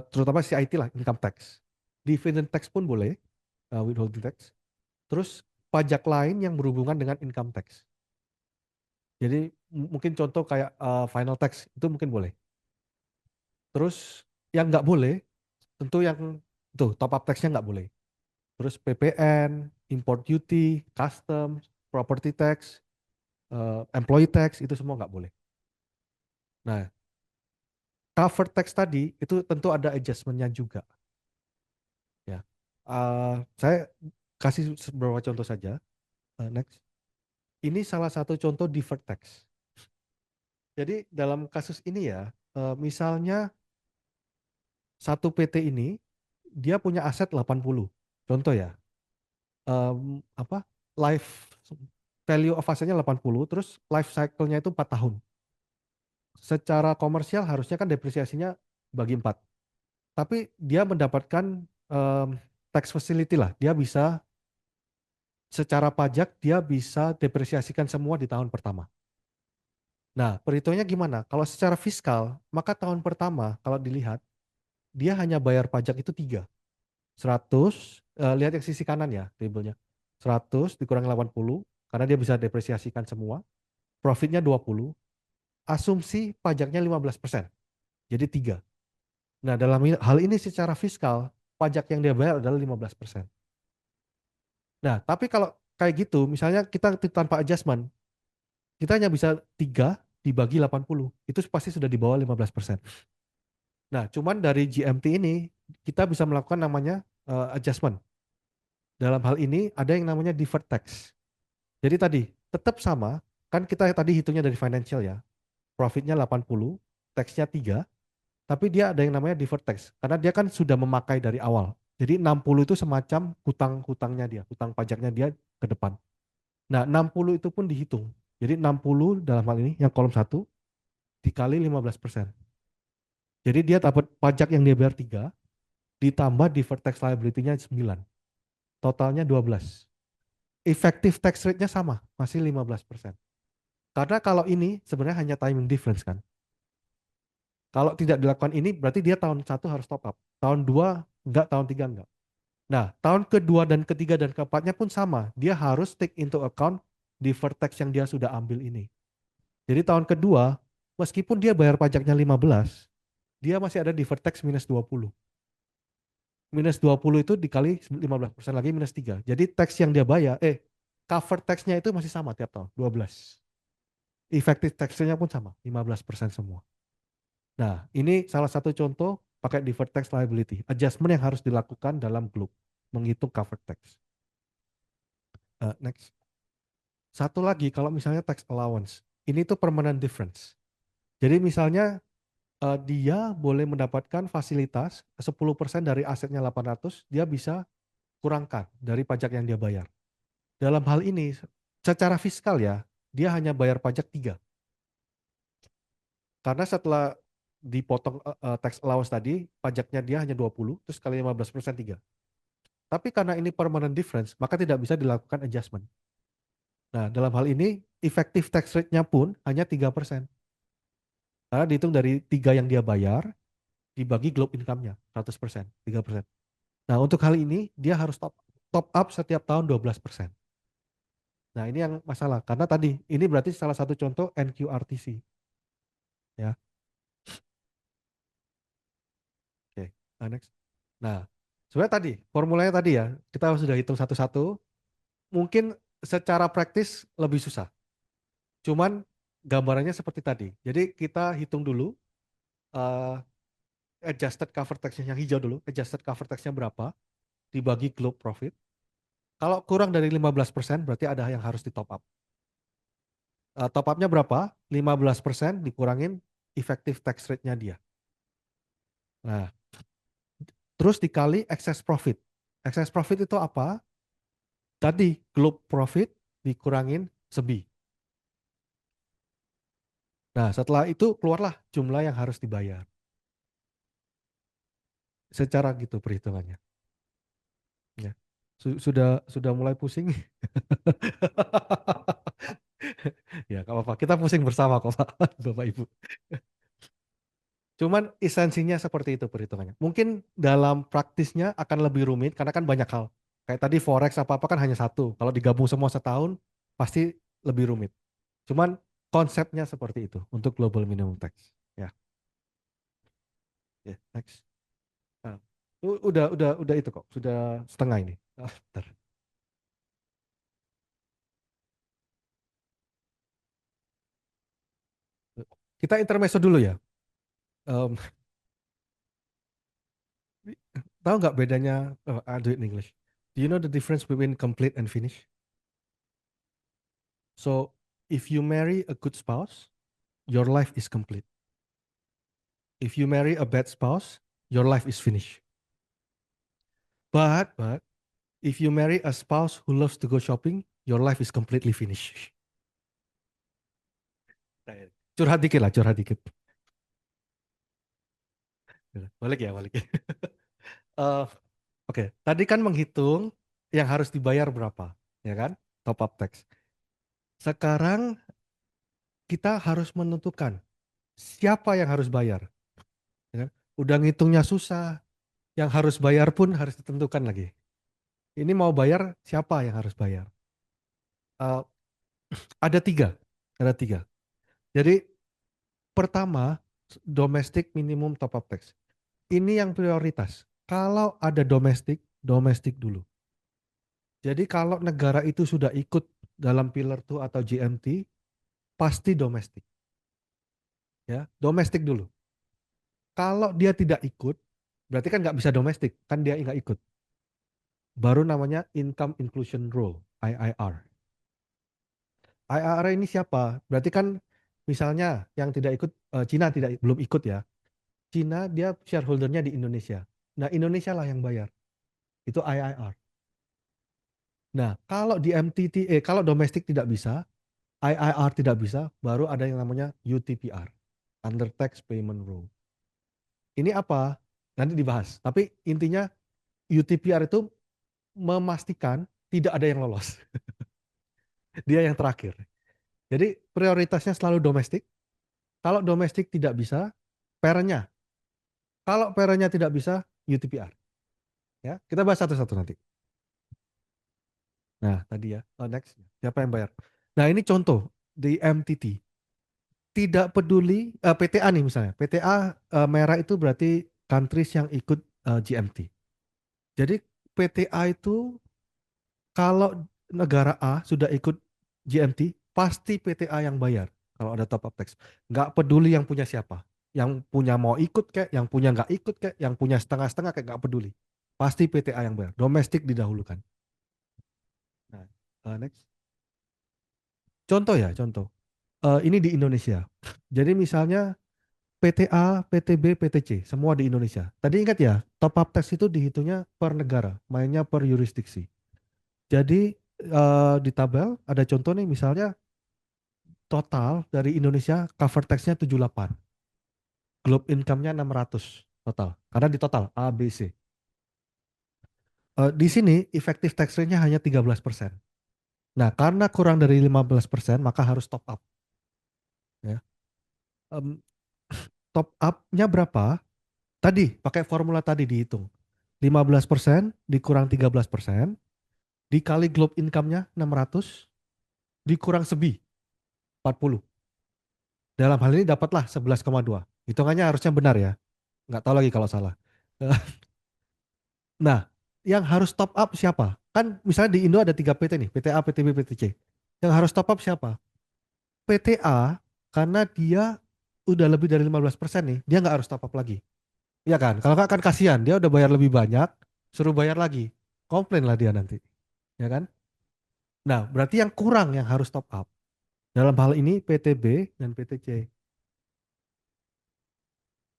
terutama CIT lah, income tax. Dividend tax pun boleh, withholding tax. Terus pajak lain yang berhubungan dengan income tax. Jadi mungkin contoh kayak final tax itu mungkin boleh. Terus yang nggak boleh, tentu yang tuh top up taxnya nggak boleh. Terus PPN, import duty, custom, property tax, employee tax itu semua nggak boleh. Nah, cover tax tadi itu tentu ada adjustmentnya juga. Ya, saya kasih beberapa contoh saja. Next, ini salah satu contoh deferred tax. Jadi dalam kasus ini ya, misalnya satu PT ini dia punya aset 80. Contoh ya, apa? Life value of asetnya 80, terus life cycle-nya itu 4 tahun. Secara komersial harusnya kan depresiasinya bagi 4. Tapi dia mendapatkan tax facility lah. Dia bisa secara pajak dia bisa depresiasikan semua di tahun pertama. Nah, perhitungannya gimana? Kalau secara fiskal, maka tahun pertama kalau dilihat, dia hanya bayar pajak itu 3. 100, lihat yang sisi kanan ya, tabelnya. 100 dikurangi 80, karena dia bisa depresiasikan semua. Profitnya 20, asumsi pajaknya 15%. Jadi 3. Nah, dalam hal ini secara fiskal, pajak yang dia bayar adalah 15%. Nah, tapi kalau kayak gitu, misalnya kita tanpa adjustment, kita hanya bisa 3 dibagi 80. Itu pasti sudah di bawah 15%. Nah, cuman dari GMT ini, kita bisa melakukan namanya adjustment. Dalam hal ini, ada yang namanya deferred tax. Jadi tadi, tetap sama, kan kita tadi hitungnya dari financial ya. Profitnya 80, taxnya 3, tapi dia ada yang namanya deferred tax. Karena dia kan sudah memakai dari awal. Jadi 60 itu semacam hutang-hutangnya dia, hutang pajaknya dia ke depan. Nah, 60 itu pun dihitung. Jadi 60 dalam hal ini yang kolom 1 dikali 15%. Jadi dia dapat pajak yang dia bayar 3 ditambah deferred tax liability-nya 9. Totalnya 12. Effective tax rate-nya sama, masih 15%. Karena kalau ini sebenarnya hanya timing difference kan. Kalau tidak dilakukan ini berarti dia tahun 1 harus top up. Tahun 2 enggak, tahun 3 enggak. Nah, tahun kedua dan ketiga dan keempatnya pun sama. Dia harus take into account deferred tax yang dia sudah ambil ini. Jadi tahun kedua, meskipun dia bayar pajaknya 15, dia masih ada deferred tax minus 20. Minus 20 itu dikali 15% lagi minus 3. Jadi tax yang dia bayar, cover tax-nya itu masih sama tiap tahun, 12. Effective tax-nya pun sama, 15% semua. Nah, ini salah satu contoh pakai deferred tax liability. Adjustment yang harus dilakukan dalam GLUB, menghitung cover tax. Next. Satu lagi, kalau misalnya tax allowance, ini tuh permanent difference. Jadi misalnya dia boleh mendapatkan fasilitas 10% dari asetnya 800, dia bisa kurangkan dari pajak yang dia bayar. Dalam hal ini, secara fiskal ya, dia hanya bayar pajak 3. Karena setelah dipotong tax allowance tadi, pajaknya dia hanya 20, terus kali 15% 3. Tapi karena ini permanent difference, maka tidak bisa dilakukan adjustment. Nah, dalam hal ini, effective tax rate-nya pun hanya 3%. Karena dihitung dari 3 yang dia bayar, dibagi globe income-nya, 100%, 3%. Nah, untuk hal ini, dia harus top up setiap tahun 12%. Nah, ini yang masalah. Karena tadi, ini berarti salah satu contoh NQRTC. Ya. Oke, next. Nah, sebenarnya tadi, formulanya tadi ya, kita sudah hitung satu-satu. Mungkin secara praktis lebih susah. Cuman gambarannya seperti tadi. Jadi kita hitung dulu, eh, adjusted cover tax-nya yang hijau dulu, adjusted cover tax-nya berapa dibagi globe profit. Kalau kurang dari 15% berarti ada yang harus di top up. Top up-nya berapa? 15% dikurangin effective tax rate-nya dia. Nah, terus dikali excess profit. Excess profit itu apa? Tadi globe profit dikurangin SEBI. Nah, setelah itu keluarlah jumlah yang harus dibayar. Secara gitu perhitungannya. Ya. Sudah mulai pusing. Ya, nggak apa-apa. Kita pusing bersama kok, Pak, Bapak Ibu. Cuman esensinya seperti itu perhitungannya. Mungkin dalam praktisnya akan lebih rumit karena kan banyak hal. Kayak tadi forex apa-apa kan hanya satu. Kalau digabung semua setahun pasti lebih rumit. Cuman konsepnya seperti itu untuk global minimum tax. Ya, ya, next. Nah, udah itu kok. Sudah setengah ini. Bentar. Kita intermezzo dulu ya. Em, tahu nggak bedanya? I'll do it in English. Do you know the difference between complete and finish? So, if you marry a good spouse, your life is complete. If you marry a bad spouse, your life is finished. But if you marry a spouse who loves to go shopping, your life is completely finished. Curhat dikit lah, curhat dikit. Balik ya, balik. Eh, Oke, tadi kan menghitung yang harus dibayar berapa, ya kan? Top up tax. Sekarang kita harus menentukan siapa yang harus bayar. Ya kan? Udah ngitungnya susah, yang harus bayar pun harus ditentukan lagi. Ini mau bayar, siapa yang harus bayar? Eh, ada tiga, ada tiga. Jadi pertama, domestic minimum top up tax. Ini yang prioritas. Kalau ada domestik, domestik dulu. Jadi kalau negara itu sudah ikut dalam Pillar 2 atau GMT, pasti domestik. Ya, domestik dulu. Kalau dia tidak ikut, berarti kan nggak bisa domestik, kan dia nggak ikut. Baru namanya Income Inclusion Rule, IIR. IIR ini siapa? Berarti kan misalnya yang tidak ikut, Cina belum ikut ya. Cina dia shareholdernya di Indonesia. Nah, Indonesia lah yang bayar. Itu IIR. Nah, kalau di MTTA, kalau domestik tidak bisa, IIR tidak bisa, baru ada yang namanya UTPR, Under Tax Payment Rule. Ini apa? Nanti dibahas. Tapi intinya UTPR itu memastikan tidak ada yang lolos. Dia yang terakhir. Jadi prioritasnya selalu domestik. Kalau domestik tidak bisa, parentnya. Kalau parentnya tidak bisa, UTPR. Ya, kita bahas satu-satu nanti. Nah, tadi ya. Next, siapa yang bayar? Nah, ini contoh di MTT. Tidak peduli PTA nih misalnya. PTA merah itu berarti countries yang ikut GMT. Jadi PTA itu kalau negara A sudah ikut GMT, pasti PTA yang bayar kalau ada top up tax. Nggak peduli yang punya siapa. Yang punya mau ikut kayak, yang punya nggak ikut kayak, yang punya setengah-setengah kayak nggak peduli. Pasti PTA yang bayar. Domestik didahulukan. Nah, next. Contoh ya, contoh. Ini di Indonesia. Jadi misalnya PTA, PTB, PTC, semua di Indonesia. Tadi ingat ya, top up tax itu dihitungnya per negara, mainnya per yurisdiksi. Jadi di tabel ada contoh nih, misalnya total dari Indonesia cover tax-nya 78. Globe income-nya 600 total. Karena di total A, B, C. Di sini effective tax rate-nya hanya 13%. Nah, karena kurang dari 15%, maka harus top up. Ya. Em, top up-nya berapa? Tadi, pakai formula tadi dihitung. 15% dikurang 13%, dikali globe income-nya 600, dikurang SEBI 40. Dalam hal ini dapatlah 11,2. Hitungannya harusnya benar ya. Nggak tahu lagi kalau salah. Nah, yang harus top up siapa? Kan misalnya di Indo ada 3 PT nih, PTA, PTB, PTC. Yang harus top up siapa? PTA, karena dia udah lebih dari 15% nih, dia nggak harus top up lagi. Iya kan? Kalau nggak kan kasihan, dia udah bayar lebih banyak, suruh bayar lagi. Komplain lah dia nanti. Ya kan? Nah, berarti yang kurang yang harus top up. Dalam hal ini PTB dan PTC.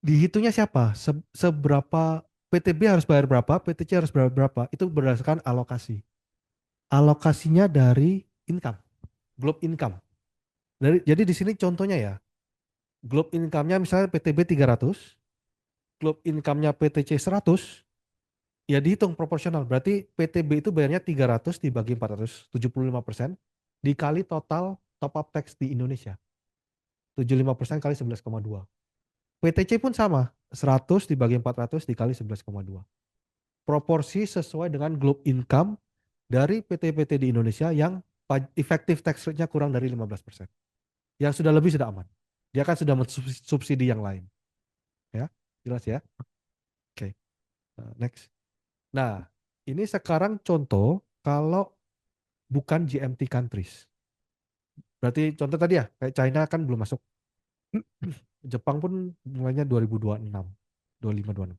Dihitungnya siapa? Seberapa PTB harus bayar berapa, PTC harus bayar berapa? Itu berdasarkan alokasi. Alokasinya dari income, globe income. Jadi di sini contohnya ya, globe income-nya misalnya PTB 300, globe income-nya PTC 100, ya dihitung proporsional. Berarti PTB itu bayarnya 300 dibagi 475% dikali total top up tax di Indonesia. 75% kali 11,2. PTC pun sama, 100 dibagi 400 dikali 11,2. Proporsi sesuai dengan globe income dari PT-PT di Indonesia yang effective tax rate-nya kurang dari 15%. Yang sudah lebih sudah aman. Dia kan sudah subsidi yang lain. Ya, jelas ya? Oke, next. Nah, ini sekarang contoh kalau bukan GMT countries. Berarti contoh tadi ya, kayak China kan belum masuk. Jepang pun mulainya 2026, 25, 26.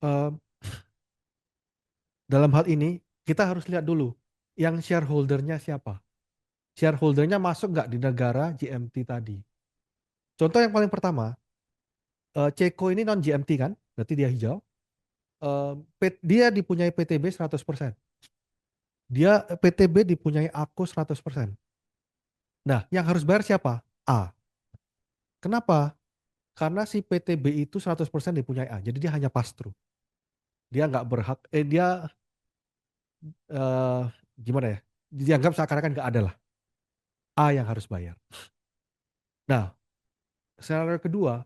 Eh, dalam hal ini kita harus lihat dulu yang shareholdernya siapa. Shareholdernya masuk nggak di negara GMT tadi. Contoh yang paling pertama, Ceko ini non GMT kan, berarti dia hijau. Dia dipunyai PTB 100%. Dia PTB dipunyai Aku 100%. Nah, yang harus bayar siapa? A. Kenapa? Karena si PTB itu 100% dipunyai A. Jadi dia hanya pass through. Dia nggak berhak, dia eh, gimana ya? Dianggap seakan-akan nggak ada lah. A yang harus bayar. Nah, scenario kedua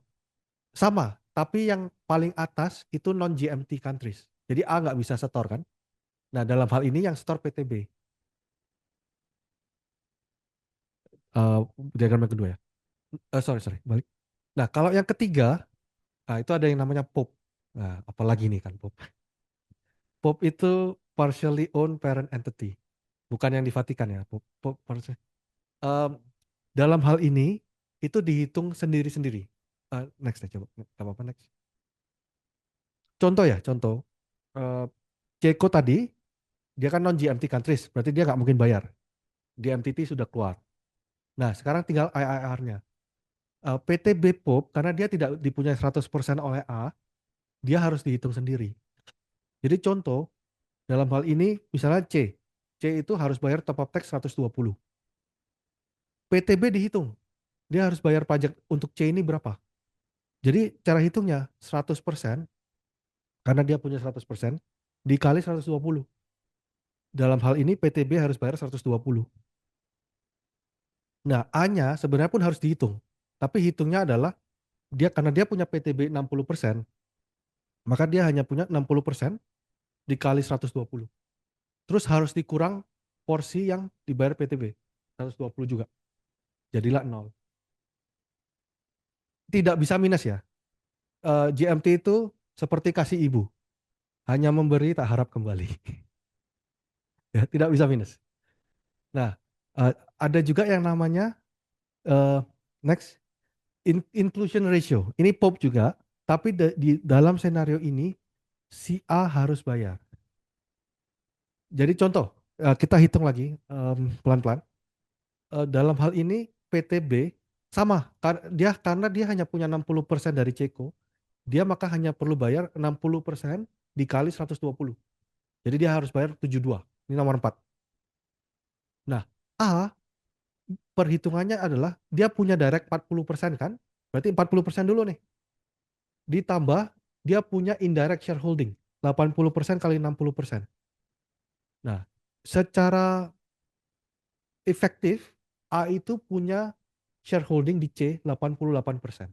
sama, tapi yang paling atas itu non GMT countries. Jadi A nggak bisa setor kan? Nah, dalam hal ini yang setor PTB. Eh, diagram yang kedua ya. Sorry, sorry, balik. Nah, kalau yang ketiga, nah itu ada yang namanya POP. Nah, apalagi nih kan POP. POP itu partially owned parent entity. Bukan yang di Vatikan ya. POP Em, dalam hal ini, itu dihitung sendiri-sendiri. Next ya, coba. Gak apa-apa, next. Contoh ya, contoh. Eh, Ceko tadi, dia kan non-GMT countries, berarti dia nggak mungkin bayar. GMTT sudah keluar. Nah, sekarang tinggal IIR-nya. PTB POP, karena dia tidak dipunyai 100% oleh A, dia harus dihitung sendiri. Jadi contoh, dalam hal ini misalnya C. C itu harus bayar top up tax 120. PTB dihitung. Dia harus bayar pajak untuk C ini berapa? Jadi cara hitungnya 100% karena dia punya 100% dikali 120. Dalam hal ini PTB harus bayar 120. Nah, A-nya sebenarnya pun harus dihitung. Tapi hitungnya adalah dia karena dia punya PTB 60%, maka dia hanya punya 60% dikali 120. Terus harus dikurang porsi yang dibayar PTB 120 juga. Jadilah 0. Tidak bisa minus ya. GMT itu seperti kasih ibu, hanya memberi tak harap kembali. Ya, tidak bisa minus. Nah, ada juga yang namanya eh, next inclusion ratio. Ini POP juga, tapi di dalam senario ini si A harus bayar. Jadi contoh, kita hitung lagi pelan-pelan. Dalam hal ini PTB sama, karena dia hanya punya 60% dari Ceko, dia maka hanya perlu bayar 60% dikali 120. Jadi dia harus bayar 72. Ini nomor 4. Nah, A perhitungannya adalah dia punya direct 40% kan? Berarti 40% dulu nih. Ditambah dia punya indirect shareholding 80% kali 60%. Nah, secara efektif A itu punya shareholding di C 88%.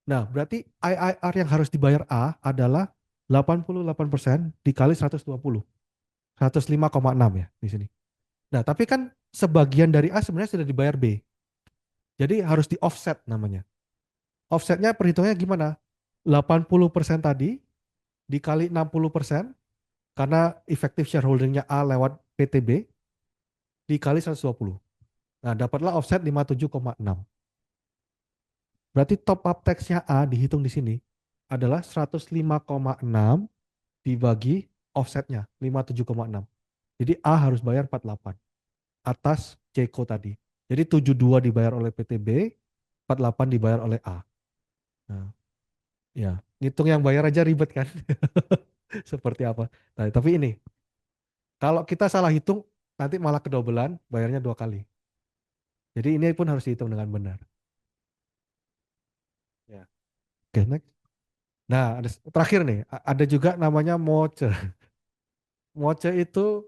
Nah, berarti IIR yang harus dibayar A adalah 88% dikali 120. 105,6 ya di sini. Nah, tapi kan sebagian dari A sebenarnya sudah dibayar B. Jadi harus di offset namanya. Offsetnya perhitungannya gimana? 80% tadi dikali 60% karena efektif shareholdingnya A lewat PTB dikali 120. Nah, dapatlah offset 57,6. Berarti top up tax-nya A dihitung di sini adalah 105,6 dibagi offsetnya 57,6. Jadi A harus bayar 48 atas Ceko tadi. Jadi 72 dibayar oleh PTB, 48 dibayar oleh A. Nah, ya, ngitung yang bayar aja ribet kan? Seperti apa? Nah, tapi ini, kalau kita salah hitung, nanti malah kedobelan, bayarnya 2 kali. Jadi ini pun harus dihitung dengan benar. Ya. Oke, next. Nah, terakhir nih, ada juga namanya MOCE. MOCE itu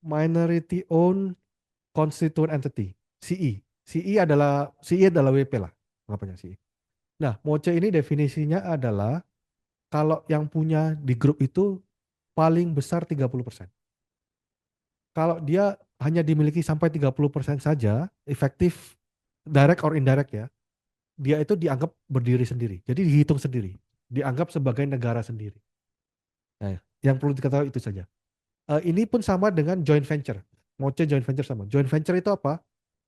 Minority Owned Constituent Entity, CE. CE adalah WP lah, anggapannya CE. Nah, MOCE ini definisinya adalah kalau yang punya di grup itu paling besar 30%. Kalau dia hanya dimiliki sampai 30% saja, efektif direct or indirect ya, dia itu dianggap berdiri sendiri. Jadi dihitung sendiri, dianggap sebagai negara sendiri. Nah, yang perlu diketahui itu saja. Ini pun sama dengan joint venture. MOCE joint venture sama. Joint venture itu apa?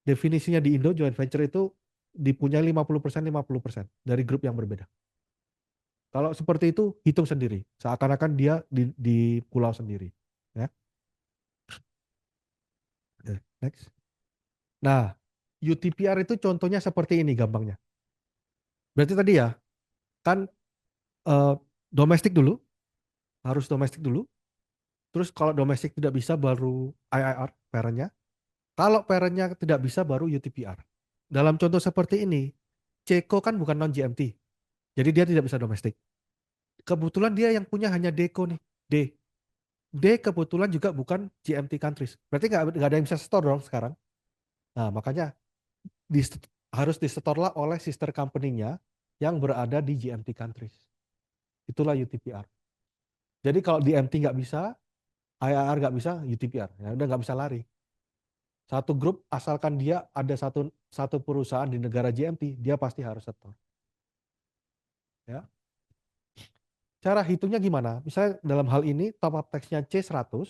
Definisinya di Indo, joint venture itu dipunyai 50% dari grup yang berbeda. Kalau seperti itu, hitung sendiri. Seakan-akan dia di pulau sendiri. Ya. Oke, next. Nah, UTPR itu contohnya seperti ini gampangnya. Berarti tadi ya, kan eh, domestik dulu, harus domestik dulu. Terus kalau domestik tidak bisa baru IIR, parentnya. Kalau parentnya tidak bisa baru UTPR. Dalam contoh seperti ini, Ceko kan bukan non-GMT. Jadi dia tidak bisa domestik. Kebetulan dia yang punya hanya Deco nih, D. D kebetulan juga bukan GMT countries. Berarti nggak ada yang bisa store dong sekarang. Nah, makanya di, harus disetorlah oleh sister company-nya yang berada di GMT countries. Itulah UTPR. Jadi kalau DMT nggak bisa, IAR nggak bisa, UTPR. Ya udah nggak bisa lari. Satu grup asalkan dia ada satu perusahaan di negara GMT, dia pasti harus setor. Ya. Cara hitungnya gimana? Misalnya dalam hal ini top up tax-nya C100,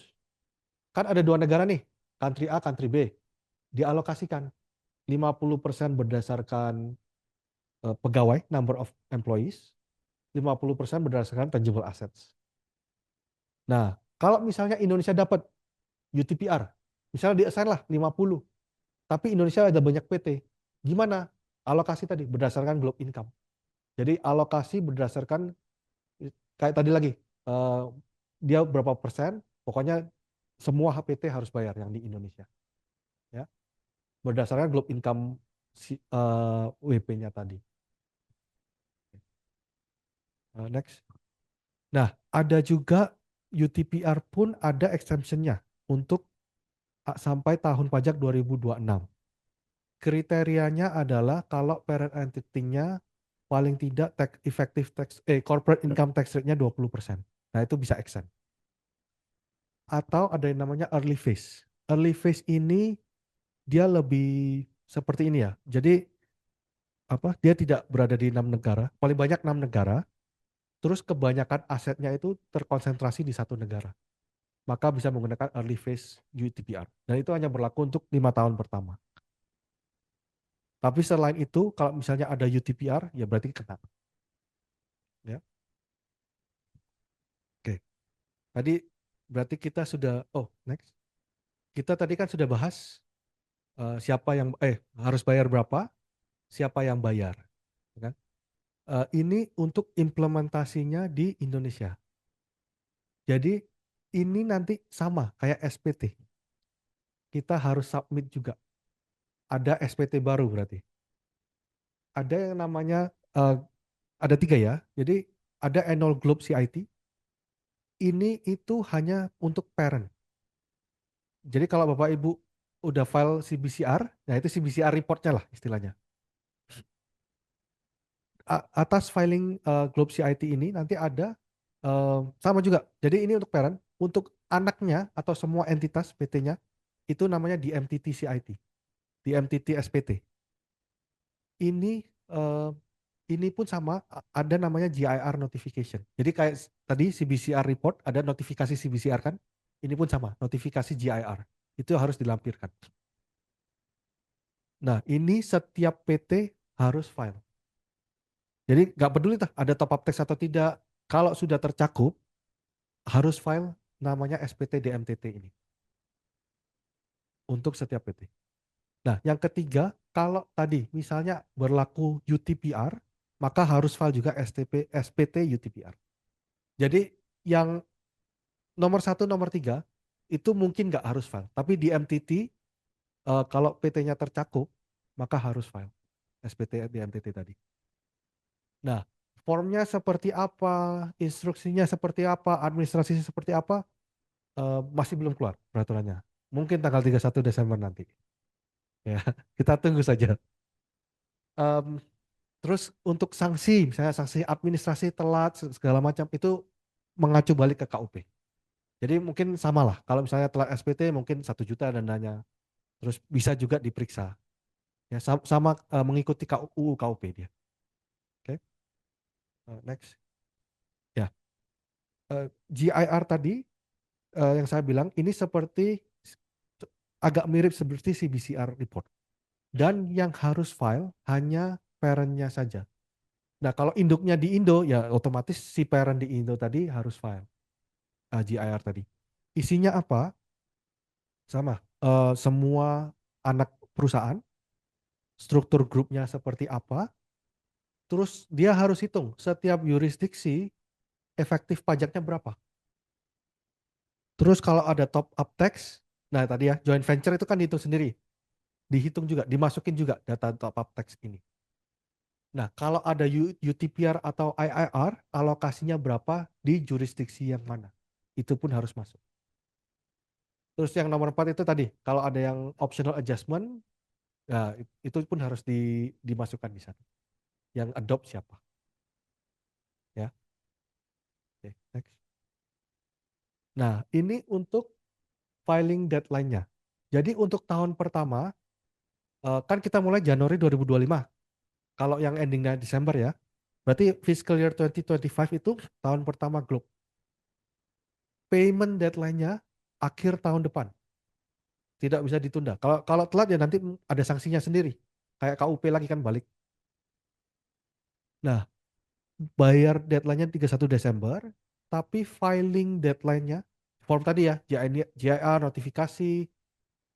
kan ada 2 negara nih, country A, country B. Dialokasikan 50% berdasarkan pegawai, number of employees, 50% berdasarkan tangible assets. Nah, kalau misalnya Indonesia dapat UTPR, misalnya di-assign lah 50, tapi Indonesia ada banyak PT, gimana? Alokasi tadi berdasarkan globe income. Jadi alokasi berdasarkan kayak tadi lagi, eh, dia berapa persen, pokoknya semua HPT harus bayar yang di Indonesia. Ya, berdasarkan globe income WP-nya tadi. Next. Nah, ada juga UTPR pun ada exemption-nya untuk sampai tahun pajak 2026. Kriterianya adalah kalau parent entity-nya paling tidak corporate income tax rate-nya 20%. Nah, itu bisa exempt. Atau ada yang namanya early phase. Early phase ini dia lebih seperti ini ya. Jadi apa? Dia tidak berada di 6 negara, paling banyak 6 negara. Terus kebanyakan asetnya itu terkonsentrasi di satu negara. Maka bisa menggunakan early phase UTPR. Dan itu hanya berlaku untuk 5 tahun pertama. Tapi selain itu, kalau misalnya ada UTPR, ya berarti kena. Ya. Oke. Tadi berarti kita sudah, next. Kita tadi kan sudah bahas siapa yang harus bayar berapa, siapa yang bayar. Ya kan? Ini untuk implementasinya di Indonesia. Jadi ini nanti sama kayak SPT. Kita harus submit juga. Ada SPT baru berarti. Ada yang namanya, ada 3 ya. Jadi ada Annual Globe CIT. Ini itu hanya untuk parent. Jadi kalau Bapak Ibu udah file CBCR, nah itu CBCR reportnya lah istilahnya. Atas filing Globe CIT ini nanti ada sama juga. Jadi ini untuk parent, untuk anaknya atau semua entitas PT-nya itu namanya DMTT CIT, DMTT SPT. Ini ini pun sama, ada namanya GIR notification. Jadi kayak tadi CBCR report ada notifikasi CBCR kan? Ini pun sama, notifikasi GIR. Itu harus dilampirkan. Nah, ini setiap PT harus file. Jadi nggak peduli tuh ada top up text atau tidak. Kalau sudah tercakup, harus file namanya SPT DMTT ini untuk setiap PT. Nah, yang ketiga, kalau tadi misalnya berlaku UTPR, maka harus file juga SPT UTPR. Jadi yang nomor satu, nomor tiga, itu mungkin nggak harus file. Tapi di MTT, kalau PT-nya tercakup, maka harus file SPT di MTT tadi. Nah, formnya seperti apa, instruksinya seperti apa, administrasinya seperti apa, masih belum keluar peraturannya. Mungkin tanggal 31 Desember nanti. Ya, kita tunggu saja. Em, Terus untuk sanksi, misalnya sanksi administrasi telat segala macam itu mengacu balik ke KUP. Jadi mungkin sama lah. Kalau misalnya telat SPT mungkin 1 juta dendanya. Terus bisa juga diperiksa. Ya sama, mengikuti UU KUP dia. Oke, next. Ya, GIR tadi, yang saya bilang ini seperti agak mirip seperti CBCR report. Dan yang harus file hanya parent-nya saja. Nah, kalau induknya di Indo, ya otomatis si parent di Indo tadi harus file GIR tadi. Isinya apa? Sama. Semua anak perusahaan, struktur grupnya seperti apa, terus dia harus hitung setiap yurisdiksi efektif pajaknya berapa. Terus kalau ada top up tax, nah tadi ya joint venture itu kan dihitung sendiri, dihitung juga, dimasukin juga data top up tax ini. Nah, kalau ada UTPR atau IIR, alokasinya berapa di jurisdiksi yang mana? Itu pun harus masuk. Terus yang nomor 4 itu tadi, kalau ada yang optional adjustment, nah itu pun harus dimasukkan di sana. Yang adopt siapa? Ya, oke, next. Nah, ini untuk filing deadline-nya. Jadi untuk tahun pertama, kan kita mulai Januari 2025. Kalau yang endingnya Desember ya, berarti fiscal year 2025 itu tahun pertama Globe. Payment deadline-nya akhir tahun depan. Tidak bisa ditunda. Kalau kalau telat ya nanti ada sanksinya sendiri. Kayak KUP lagi kan balik. Nah, bayar deadline-nya 31 Desember, tapi filing deadline-nya form tadi ya, JIR notifikasi,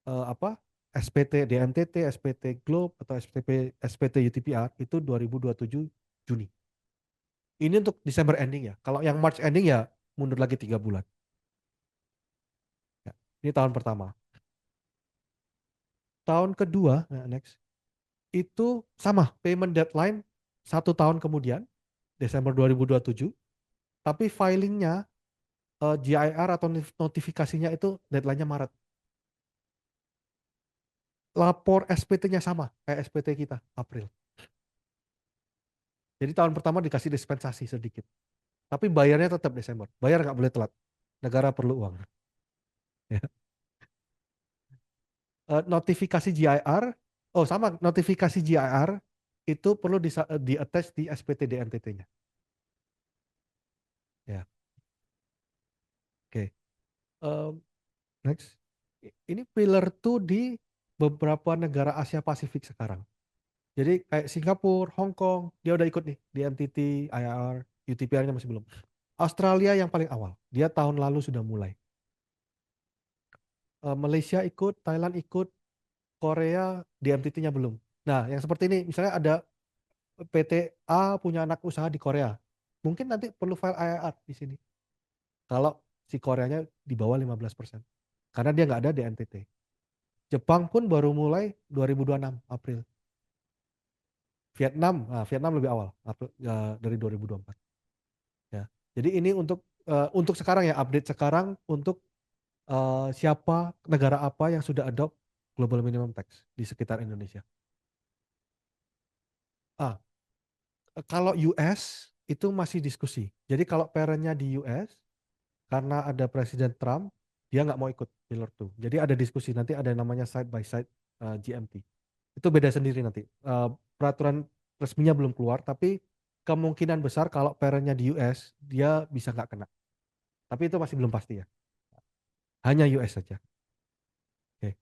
apa, SPT DMTT, SPT Globe atau SPT UTPR itu 2027 Juni. Ini untuk Desember ending ya. Kalau yang March ending ya mundur lagi 3 bulan. Ya, ini tahun pertama. Tahun kedua, nah next, itu sama payment deadline 1 tahun kemudian, Desember 2027, tapi filingnya, GIR atau notifikasinya itu deadline-nya Maret. Lapor SPT-nya sama kayak SPT kita, April. Jadi tahun pertama dikasih dispensasi sedikit. Tapi bayarnya tetap Desember. Bayar nggak boleh telat. Negara perlu uang. Ya. Notifikasi GIR, oh sama, notifikasi GIR itu perlu di-attach di SPT DMTT-nya. Ya, oke. Next. Ini pillar 2 di beberapa negara Asia Pasifik sekarang. Jadi kayak Singapura, Hong Kong, dia udah ikut nih di MTT, IR, UTPR-nya masih belum. Australia yang paling awal, dia tahun lalu sudah mulai. Malaysia ikut, Thailand ikut, Korea di MTT-nya belum. Nah, yang seperti ini, misalnya ada PT A punya anak usaha di Korea, mungkin nanti perlu file IR di sini. Kalau si Koreanya di bawah 15%. Karena dia nggak ada di NTT. Jepang pun baru mulai 2026 April. Vietnam lebih awal April, ya, dari 2024. Ya. Jadi ini untuk sekarang ya, update sekarang untuk siapa negara apa yang sudah adopt global minimum tax di sekitar Indonesia. Ah, kalau US itu masih diskusi. Jadi kalau parentnya di US, karena ada Presiden Trump, dia nggak mau ikut Pillar 2. Jadi ada diskusi, nanti ada yang namanya side by side GMT. Itu beda sendiri nanti. Peraturan resminya belum keluar, tapi kemungkinan besar kalau parentnya di US, dia bisa nggak kena. Tapi itu masih belum pasti ya. Hanya US saja. Oke,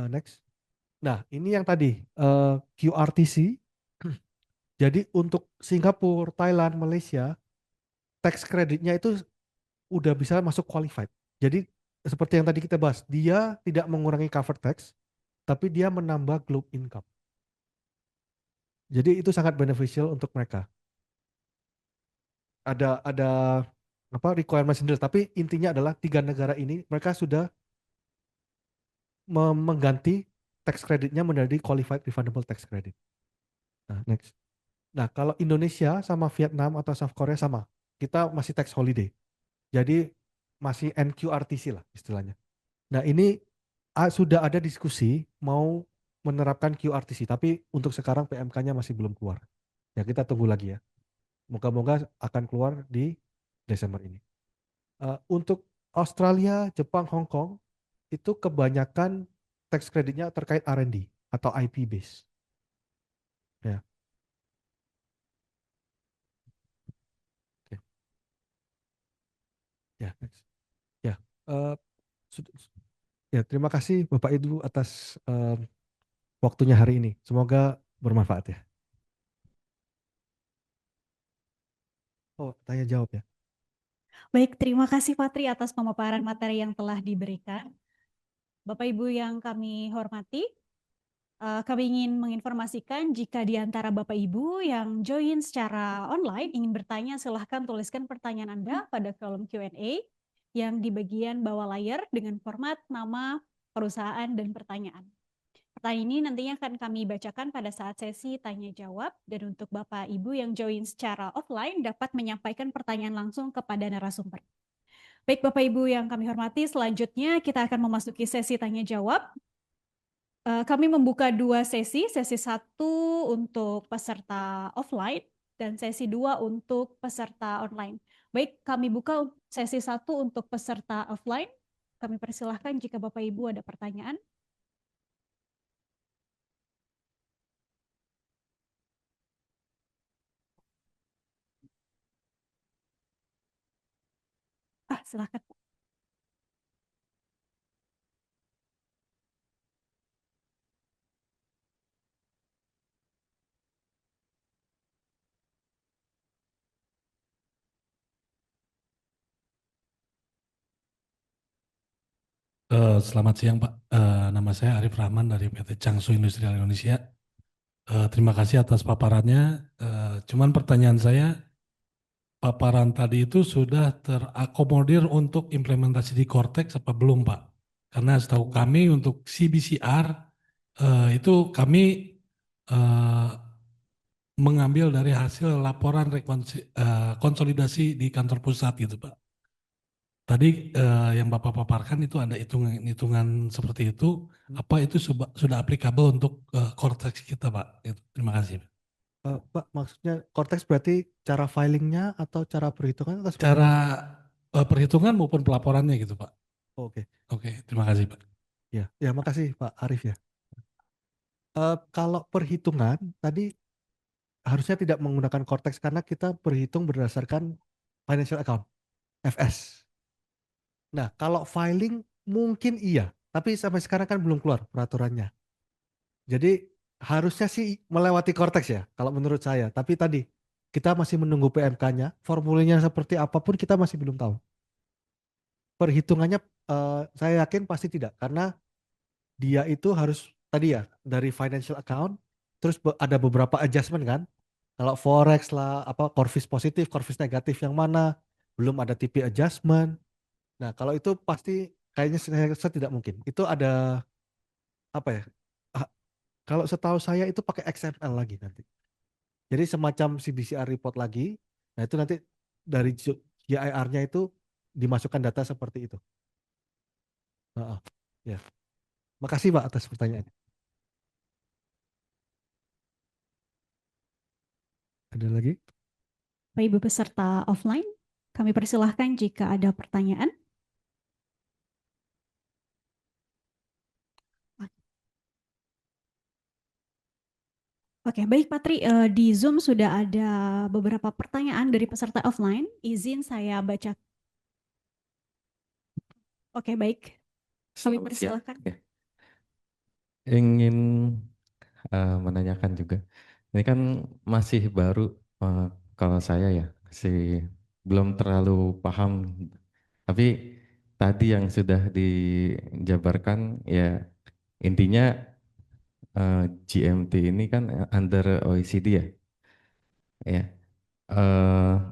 next. Nah, ini yang tadi QRTC Jadi untuk Singapura, Thailand, Malaysia, tax creditnya itu udah bisa masuk qualified. Jadi seperti yang tadi kita bahas, dia tidak mengurangi cover tax, tapi dia menambah globe income. Jadi itu sangat beneficial untuk mereka. Ada apa requirement sendiri, tapi intinya adalah tiga negara ini mereka sudah mengganti tax creditnya menjadi qualified refundable tax credit. Nah, next. Nah, kalau Indonesia sama Vietnam atau South Korea sama, kita masih tax holiday. Jadi masih NQRTC lah istilahnya. Nah, ini sudah ada diskusi mau menerapkan QRTC, tapi untuk sekarang PMK-nya masih belum keluar. Ya, kita tunggu lagi ya. Moga-moga akan keluar di Desember ini. Untuk Australia, Jepang, Hong Kong, itu kebanyakan tax creditnya terkait R&D atau IP base. Ya, oke. Ya, next. Ya, eh, sud- ya terima kasih Bapak Ibu atas waktunya hari ini. Semoga bermanfaat ya. Oh, tanya jawab ya. Baik, terima kasih Patri atas pemaparan materi yang telah diberikan. Bapak Ibu yang kami hormati, kami ingin menginformasikan jika di antara Bapak Ibu yang join secara online ingin bertanya, silahkan tuliskan pertanyaan Anda pada kolom Q&A yang di bagian bawah layar dengan format nama, perusahaan, dan pertanyaan. Pertanyaan ini nantinya akan kami bacakan pada saat sesi tanya jawab, dan untuk Bapak Ibu yang join secara offline dapat menyampaikan pertanyaan langsung kepada narasumber. Baik Bapak Ibu yang kami hormati, selanjutnya kita akan memasuki sesi tanya jawab. Kami membuka dua sesi, sesi satu untuk peserta offline dan sesi dua untuk peserta online. Baik, kami buka sesi satu untuk peserta offline. Kami persilahkan jika Bapak Ibu ada pertanyaan. Silahkan. Selamat siang Pak, nama saya Arif Rahman dari PT Changsu Industrial Indonesia. Terima kasih atas paparannya. Cuman pertanyaan saya, paparan tadi itu sudah terakomodir untuk implementasi di Cortex apa belum Pak? Karena setahu kami untuk CBCR itu kami eh, mengambil dari hasil laporan konsolidasi di kantor pusat gitu Pak. Tadi yang Bapak paparkan itu ada hitungan-hitungan seperti itu. Apa itu sudah applicable untuk Cortex kita, Pak? Terima kasih. Pak, maksudnya Cortex berarti cara filingnya atau cara perhitungan atau seperti Cara apa? perhitungan maupun pelaporannya gitu, Pak. Oh, oke. Oke, terima kasih, Pak. Ya, ya makasih Pak Arif ya. Kalau perhitungan tadi harusnya tidak menggunakan Cortex karena kita berhitung berdasarkan financial account, FS. Nah, kalau filing mungkin iya, tapi sampai sekarang kan belum keluar peraturannya. Jadi harusnya sih melewati Cortex ya, kalau menurut saya. Tapi tadi kita masih menunggu PMK-nya, formulanya seperti apapun kita masih belum tahu. Perhitungannya saya yakin pasti tidak, karena dia itu harus tadi ya dari financial account, terus ada beberapa adjustment kan. Kalau forex lah, apa corvis positif, corvis negatif yang mana, belum ada TP adjustment. Nah, kalau itu pasti kayaknya saya tidak mungkin. Itu ada apa ya? ah, Kalau setahu saya itu pakai XML lagi nanti. Jadi semacam CBCR report lagi. Nah, itu nanti dari GIR-nya itu dimasukkan data seperti itu. Heeh. Ya, makasih Pak atas pertanyaannya. Ada lagi? Bapak Ibu peserta offline, kami persilahkan jika ada pertanyaan. Oke, baik Patri, di Zoom sudah ada beberapa pertanyaan dari peserta offline. Izin saya baca. Oke, baik. Kami Selamat siang. persilahkan. Ya. Ingin menanyakan juga. Ini kan masih baru, kalau saya ya, masih belum terlalu paham. Tapi tadi yang sudah dijabarkan ya, intinya GMT ini kan under OECD ya. Ya,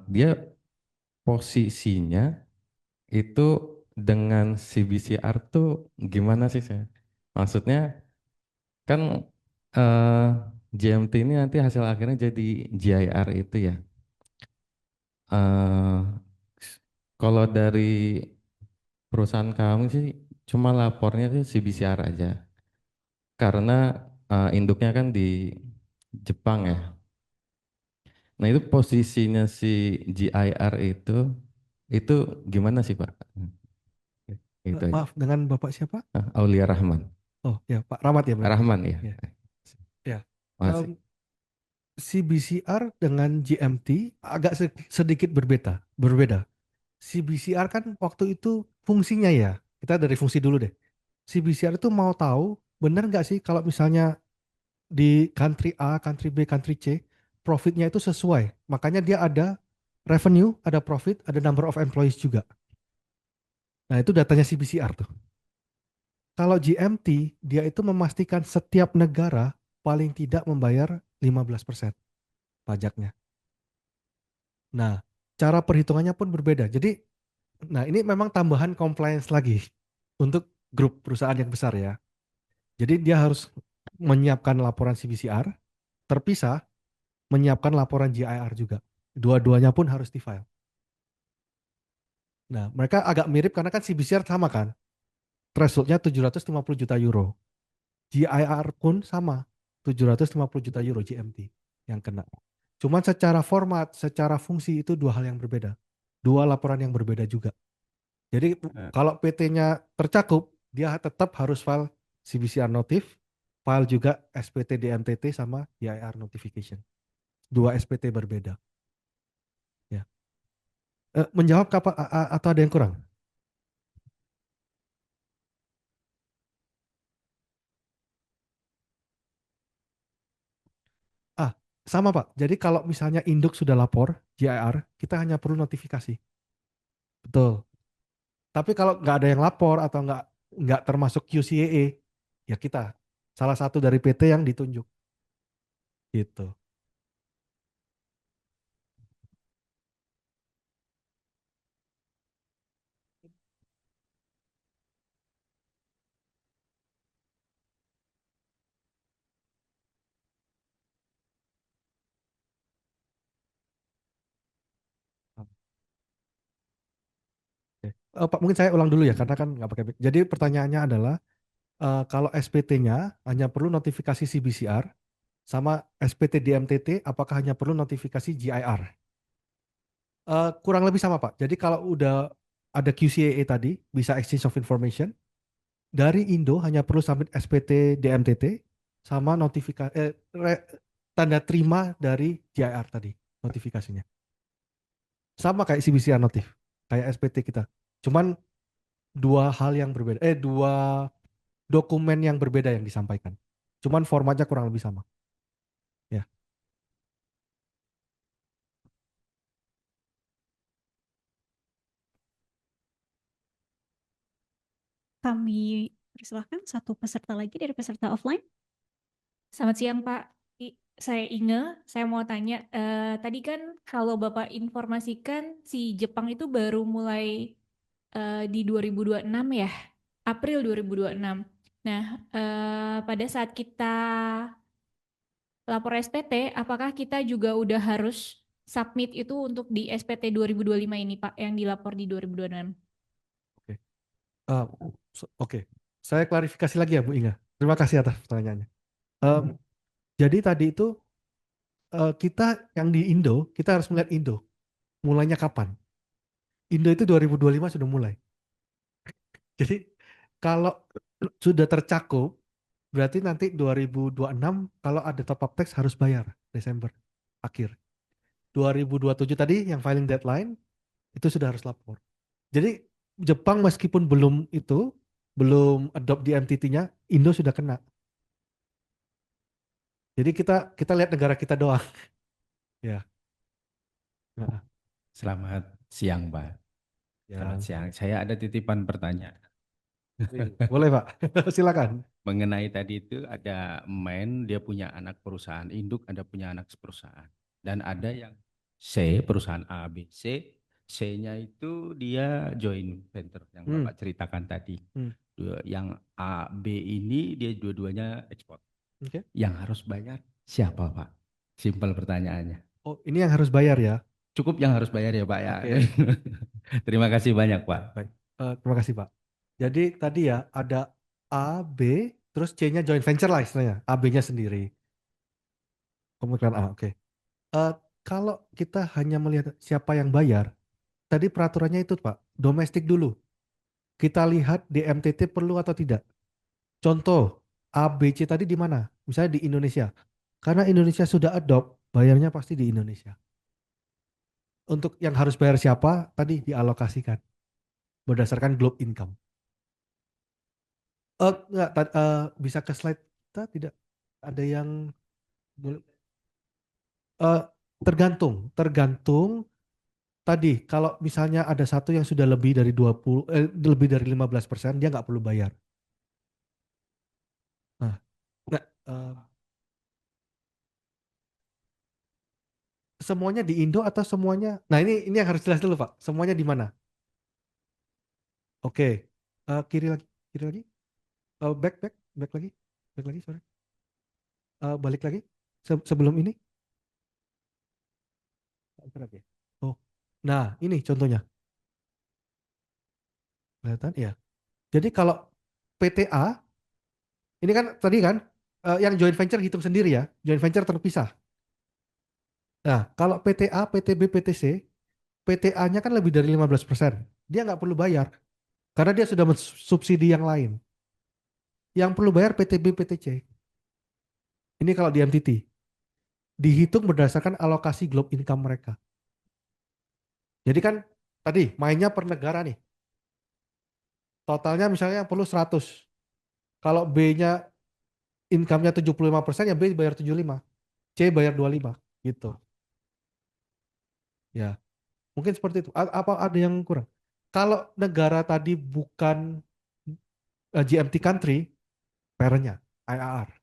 dia posisinya itu dengan CBCR tuh gimana sih saya? Maksudnya kan GMT ini nanti hasil akhirnya jadi GIR itu ya. eh Kalau dari perusahaan kami sih cuma lapornya sih CBCR aja. Karena induknya kan di Jepang ya. Nah itu posisinya si GIR itu gimana sih Pak? Itu aja. Maaf, dengan Bapak siapa? Aulia Rahman. Oh ya, Pak Rahmat ya berarti. Rahman ya. Ya. Ya. Makasih. CBCR dengan GMT agak sedikit berbeda. Berbeda. CBCR kan waktu itu fungsinya ya. Kita dari fungsi dulu deh. CBCR itu mau tahu benar nggak sih kalau misalnya di country A, country B, country C, profitnya itu sesuai. Makanya dia ada revenue, ada profit, ada number of employees juga. Nah itu datanya CBCR tuh. Kalau GMT, dia itu memastikan setiap negara paling tidak membayar 15% pajaknya. Nah, cara perhitungannya pun berbeda. Jadi, nah ini memang tambahan compliance lagi untuk grup perusahaan yang besar ya. Jadi dia harus menyiapkan laporan CBCR, terpisah menyiapkan laporan GIR juga. Dua-duanya pun harus di-file. Nah, mereka agak mirip karena kan CBCR sama kan. Thresholdnya 750 juta euro. GIR pun sama, 750 juta euro GMT yang kena. Cuman secara format, secara fungsi itu dua hal yang berbeda. Dua laporan yang berbeda juga. Jadi kalau PT-nya tercakup, dia tetap harus file CBCR notif, file juga SPT DMTT sama GIR notification. Dua SPT berbeda. Ya. Menjawab atau ada yang kurang? Sama Pak. Jadi kalau misalnya induk sudah lapor GIR, kita hanya perlu notifikasi. Betul. Tapi kalau nggak ada yang lapor atau nggak termasuk QCAA, ya kita salah satu dari PT yang ditunjuk. Gitu. Oke. Pak, mungkin saya ulang dulu ya karena kan nggak pakai mic. Jadi pertanyaannya adalah kalau SPT-nya hanya perlu notifikasi CBCR sama SPT DMTT apakah hanya perlu notifikasi GIR? Kurang lebih sama Pak. Jadi kalau udah ada QCAA tadi bisa exchange of information dari Indo hanya perlu submit SPT DMTT sama notifikasi tanda terima dari GIR tadi notifikasinya. Sama kayak CBCR notif, kayak SPT kita. Cuman dua hal yang berbeda, dua dokumen yang berbeda yang disampaikan. Cuman formatnya kurang lebih sama. Ya. Kami persilahkan satu peserta lagi dari peserta offline. Selamat siang Pak. Saya Inge, saya mau tanya, tadi kan kalau Bapak informasikan si Jepang itu baru mulai di 2026 ya, April 2026. Nah, pada saat kita lapor SPT, apakah kita juga udah harus submit itu untuk di SPT 2025 ini Pak, yang dilapor di 2026? Oke. Saya klarifikasi lagi ya Bu Inga. Terima kasih atas pertanyaannya. Jadi tadi itu kita yang di Indo, kita harus melihat Indo. Mulainya kapan? Indo itu 2025 sudah mulai. Jadi kalau sudah tercakup, berarti nanti 2026 kalau ada top up tax harus bayar Desember akhir. 2027 tadi yang filing deadline itu sudah harus lapor. Jadi Jepang meskipun belum adopt di MTT-nya, Indo sudah kena. Jadi kita lihat negara kita doang. Ya. Nah, Selamat siang, Pak. ya. Selamat siang. Saya ada titipan pertanyaan. Boleh Pak, silakan. Mengenai tadi itu ada dia punya anak perusahaan induk, ada punya anak perusahaan. Dan ada yang C, perusahaan A, B, C. C-nya itu dia joint venture yang Bapak ceritakan tadi. Yang A, B ini dia dua-duanya ekspor. Oke. Yang harus bayar siapa, Pak? Simpel pertanyaannya. Oh, ini yang harus bayar ya. Cukup yang harus bayar ya, Pak ya. Oke. Terima kasih banyak, Pak. Baik. Terima kasih Pak. Jadi tadi ya ada A, B, terus C-nya joint venture lah istilahnya. A-B-nya sendiri. Pemikiran A, oke. Kalau kita hanya melihat siapa yang bayar, tadi peraturannya itu Pak, domestik dulu. Kita lihat di MTT perlu atau tidak. Contoh, A, B, C tadi di mana? Misalnya di Indonesia. Karena Indonesia sudah adopt, bayarnya pasti di Indonesia. Untuk yang harus bayar siapa, tadi dialokasikan. Berdasarkan globe income. Enggak, bisa ke slide kita tidak? Ada yang boleh? Tergantung. Tadi kalau misalnya ada satu yang sudah lebih dari 15%, dia nggak perlu bayar. Nah, semuanya di Indo atau semuanya? Nah, ini yang harus jelas dulu, Pak. Semuanya di mana? Oke. Kiri lagi, kiri lagi. Back lagi, sorry. Balik lagi. Sebelum ini. Oh. Nah, ini contohnya. Kelihatan ya. Jadi kalau PTA ini kan tadi kan yang joint venture hitung sendiri ya, joint venture terpisah. Nah, kalau PTA, PTB, PTC, PTA-nya kan lebih dari 15%. Dia nggak perlu bayar karena dia sudah mensubsidi yang lain. Yang perlu bayar PTB, PTC. Ini kalau di MTT. Dihitung berdasarkan alokasi globe income mereka. Jadi kan tadi mainnya per negara nih. Totalnya misalnya perlu 100. Kalau B-nya income-nya 75%, ya B bayar 75. C bayar 25 gitu. Ya, mungkin seperti itu. Apa ada yang kurang? Kalau negara tadi bukan GMT country, parent-nya IRR.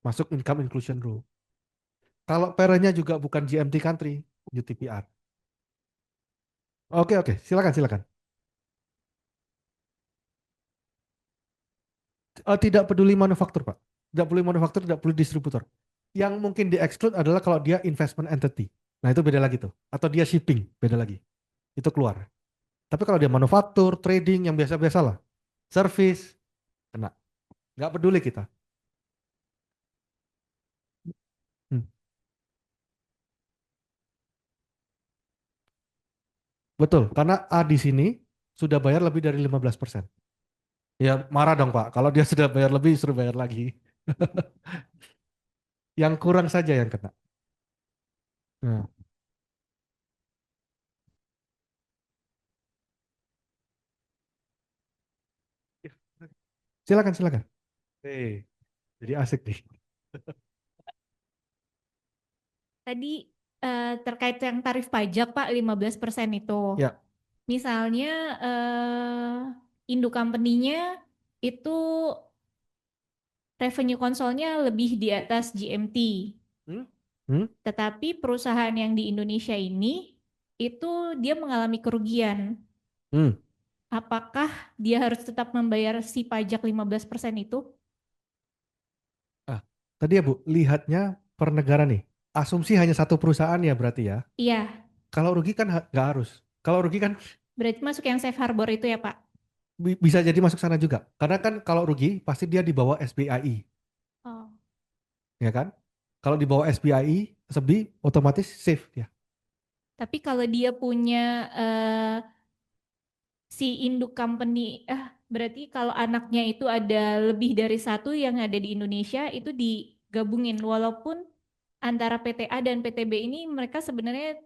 Masuk income inclusion rule. Kalau parent-nya juga bukan GMT country, UTPR. Oke, silakan. Tidak peduli manufaktur, Pak. Tidak peduli manufaktur, tidak peduli distributor. Yang mungkin di-exclude adalah kalau dia investment entity. Nah, itu beda lagi tuh. Atau dia shipping, beda lagi. Itu keluar. Tapi kalau dia manufaktur, trading, yang biasa-biasa lah. Service, kena. Nggak peduli kita. Betul, karena A di sini sudah bayar lebih dari 15%. Ya marah dong Pak, kalau dia sudah bayar lebih suruh bayar lagi. Yang kurang saja yang kena. Nah. Silakan. Jadi asik nih. Tadi terkait yang tarif pajak Pak 15% itu. Ya. Misalnya induk company-nya itu revenue konsolnya lebih di atas GMT. Tetapi perusahaan yang di Indonesia ini itu dia mengalami kerugian. Apakah dia harus tetap membayar si pajak 15% itu? Tadi ya Bu, lihatnya per negara nih. Asumsi hanya satu perusahaan ya berarti ya? Iya. Kalau rugi kan nggak harus. Kalau rugi kan berarti masuk yang safe harbor itu ya Pak? Bisa jadi masuk sana juga. Karena kan kalau rugi pasti dia di bawah SBII. Oh. Ya kan? Kalau di bawah SBII, otomatis safe ya. Tapi kalau dia punya si induk company, berarti kalau anaknya itu ada lebih dari satu yang ada di Indonesia itu digabungin walaupun antara PTA dan PTB ini mereka sebenarnya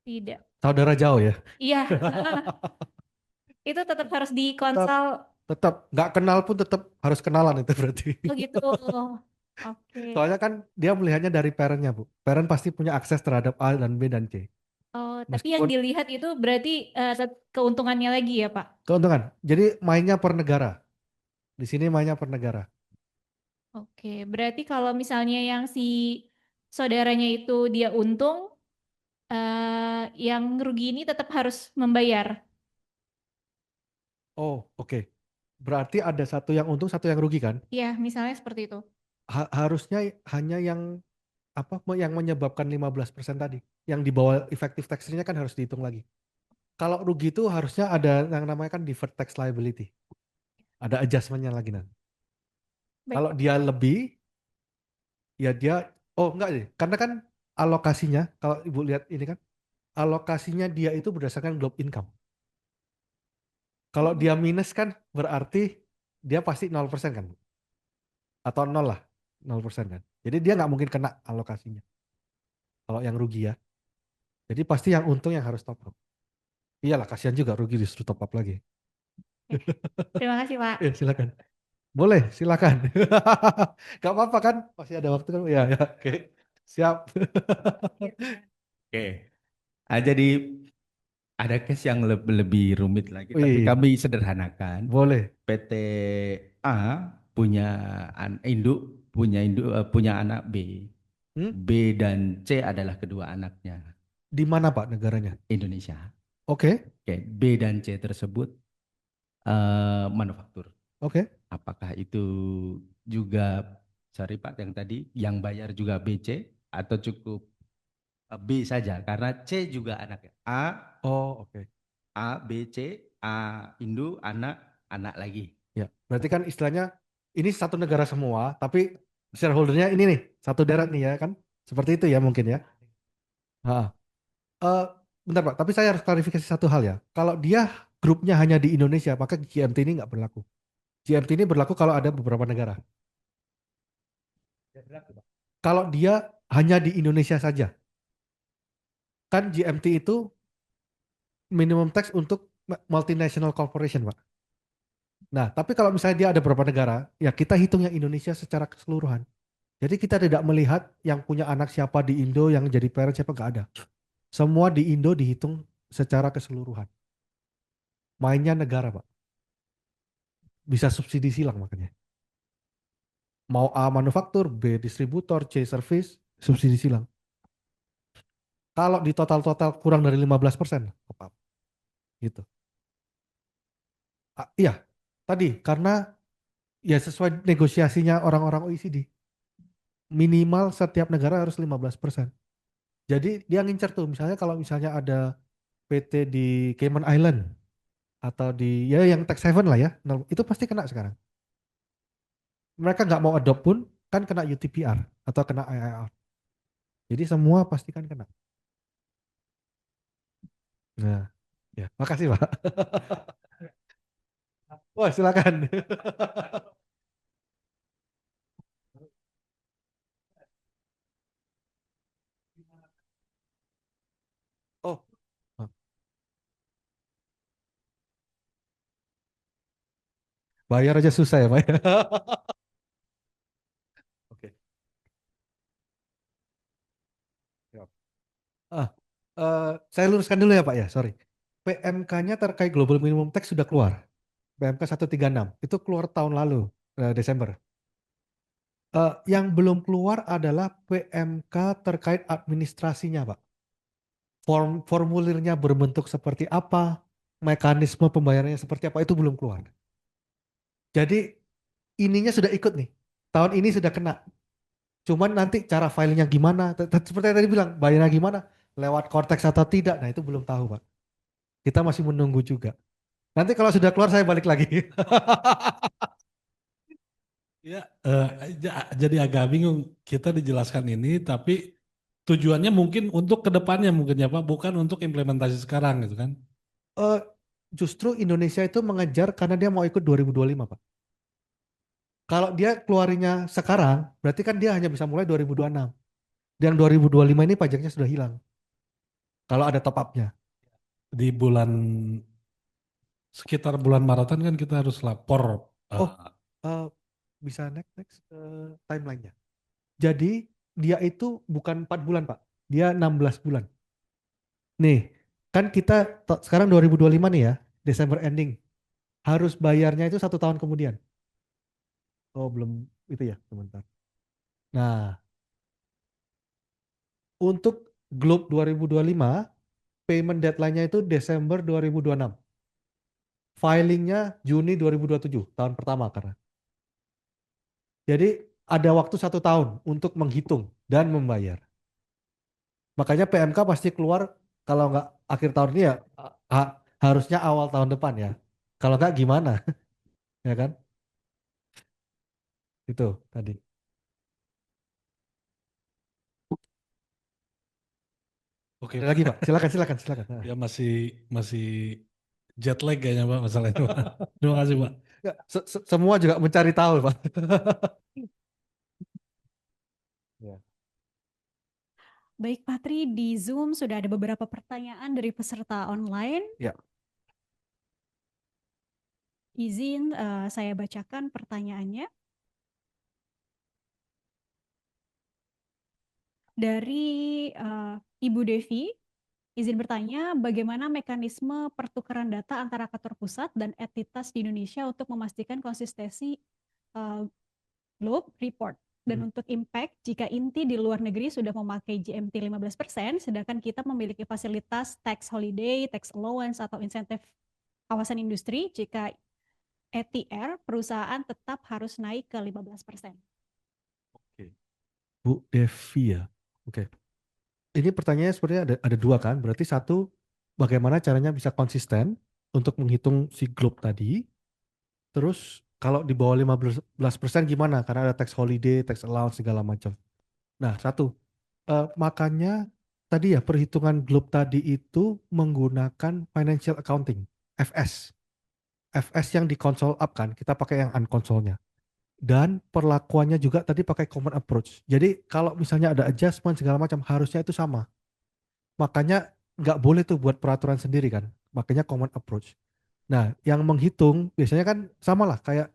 tidak. Saudara jauh ya? Iya. Itu tetap harus dikonsol. Tetap nggak kenal pun tetap harus kenalan itu berarti. Oh gitu. Oke. Soalnya kan dia melihatnya dari parentnya, Bu. Parent pasti punya akses terhadap A dan B dan C. Oh, tapi yang Meskipun dilihat itu berarti keuntungannya lagi ya, Pak? keuntungan. Jadi mainnya per negara. Di sini mainnya per negara. Oke, berarti kalau misalnya yang si saudaranya itu dia untung, yang rugi ini tetap harus membayar. Oh, oke. Berarti ada satu yang untung, satu yang rugi kan? Ya, misalnya seperti itu. Harusnya hanya yang apa yang menyebabkan 15% tadi. Yang di bawah efektif tax rate-nya kan harus dihitung lagi. Kalau rugi itu harusnya ada yang namanya kan deferred tax liability. Ada adjustment-nya lagi nanti. Baik, Kalau Pak. dia lebih, ya dia, oh enggak deh, karena kan alokasinya, kalau Ibu lihat ini kan, alokasinya dia itu berdasarkan globe income. Kalau dia minus kan berarti dia pasti 0% kan, Bu? Atau nol lah, 0% kan. Jadi dia nggak mungkin kena alokasinya. Kalau yang rugi ya. Jadi pasti yang untung yang harus top up. Iyalah, kasihan juga rugi disuruh top up lagi. Terima kasih, Pak. Ya, silakan. Boleh, silakan. Gak apa-apa kan? Masih ada waktu kan? Ya, ya, oke. Siap. Oke. Jadi ada case yang lebih rumit lagi, tapi Wih, kami sederhanakan. boleh. PT A punya punya anak B. Hmm? B dan C adalah kedua anaknya. Di mana Pak negaranya? Indonesia. Oke, Oke, B dan C tersebut manufaktur. oke. Apakah itu juga, sorry Pak, yang tadi yang bayar juga BC atau cukup B saja? Karena C juga anaknya. Oh, oke. A, B, C, A Indo, anak lagi. Ya, berarti kan istilahnya ini satu negara semua, tapi shareholdernya ini nih, satu deret nih ya kan? Seperti itu ya mungkin ya. Ha. Eh, bentar Pak, tapi saya harus klarifikasi satu hal ya. Kalau dia grupnya hanya di Indonesia, maka GMT ini nggak berlaku. GMT ini berlaku kalau ada beberapa negara. Kalau dia hanya di Indonesia saja, kan GMT itu minimum tax untuk multinational corporation, Pak. Nah, tapi kalau misalnya dia ada beberapa negara, ya kita hitung yang Indonesia secara keseluruhan. Jadi kita tidak melihat yang punya anak siapa di Indo, yang jadi parent siapa, nggak ada. Semua di Indo dihitung secara keseluruhan. Mainnya negara, Pak. Bisa subsidi silang makanya. Mau A manufaktur, B distributor, C service, subsidi silang. Kalau di total-total kurang dari 15%, apa? Gitu. Iya, tadi karena ya sesuai negosiasinya orang-orang OECD. Minimal setiap negara harus 15%. Jadi dia ngincer tuh, misalnya kalau misalnya ada PT di Cayman Island atau di ya yang tax haven lah ya, itu pasti kena sekarang. Mereka nggak mau adopt pun kan kena UTPR atau kena IIR. Jadi semua pasti kan kena. Nah, ya makasih Pak. Wah silakan. Oh, bayar aja susah ya Pak. Oke. Siap. Ah, saya luruskan dulu ya Pak ya, sorry. PMK-nya terkait Global Minimum Tax sudah keluar. PMK 136 itu keluar tahun lalu, Desember. Yang belum keluar adalah PMK terkait administrasinya, Pak. Formulirnya berbentuk seperti apa, mekanisme pembayarannya seperti apa, itu belum keluar. Jadi ininya sudah ikut nih. Tahun ini sudah kena. Cuman nanti cara filingnya gimana, seperti yang tadi bilang, bayarnya gimana, lewat Cortex atau tidak, nah itu belum tahu, Pak. Kita masih menunggu juga. Nanti kalau sudah keluar saya balik lagi. Ya, jadi agak bingung kita dijelaskan ini, tapi tujuannya mungkin untuk kedepannya mungkin ya Pak, bukan untuk implementasi sekarang gitu kan? Eh, Justru Indonesia itu mengejar karena dia mau ikut 2025, Pak. Kalau dia keluarinya sekarang, berarti kan dia hanya bisa mulai 2026. Dan 2025 ini pajaknya sudah hilang. Kalau ada top up-nya. Di bulan sekitar bulan Maretan kan kita harus lapor. Oh, bisa next timelinenya. Jadi dia itu bukan 4 bulan Pak, dia 16 bulan. Nih, kan kita sekarang 2025 nih ya, Desember ending. Harus bayarnya itu 1 tahun kemudian. Oh belum itu ya, sebentar. Nah, untuk Globe 2025, payment deadline-nya itu Desember 2026. Filingnya Juni 2027, tahun pertama karena. Jadi ada waktu 1 tahun untuk menghitung dan membayar. Makanya PMK pasti keluar kalau nggak akhir tahun ini ya harusnya awal tahun depan ya. Kalau nggak gimana, ya kan? Itu tadi. Oke, Ada lagi Pak, silakan. ya masih jet lag kayaknya Pak masalahnya Pak. Terima kasih Pak. Nggak, semua juga mencari tahu Pak. Ya. Baik Patri, di Zoom sudah ada beberapa pertanyaan dari peserta online. Ya. Izin saya bacakan pertanyaannya. Dari Ibu Devi, izin bertanya bagaimana mekanisme pertukaran data antara kantor pusat dan entitas di Indonesia untuk memastikan konsistensi Globe Report. Dan untuk impact, jika inti di luar negeri sudah memakai GMT 15%, sedangkan kita memiliki fasilitas tax holiday, tax allowance, atau insentif kawasan industri, jika ETR perusahaan tetap harus naik ke 15%. Oke. Bu Devi ya. Oke. Ini pertanyaannya sebenarnya ada 2 kan. Berarti 1, bagaimana caranya bisa konsisten untuk menghitung si Globe tadi. Terus kalau di bawah 15% gimana? Karena ada tax holiday, tax allowance segala macam. Nah, 1. Makanya tadi ya perhitungan Globe tadi itu menggunakan financial accounting, FS. FS yang di console up kan, kita pakai yang unconsole-nya. Dan perlakuannya juga tadi pakai common approach. Jadi kalau misalnya ada adjustment segala macam harusnya itu sama. Makanya nggak boleh tuh buat peraturan sendiri kan. Makanya common approach. Nah, yang menghitung biasanya kan sama lah kayak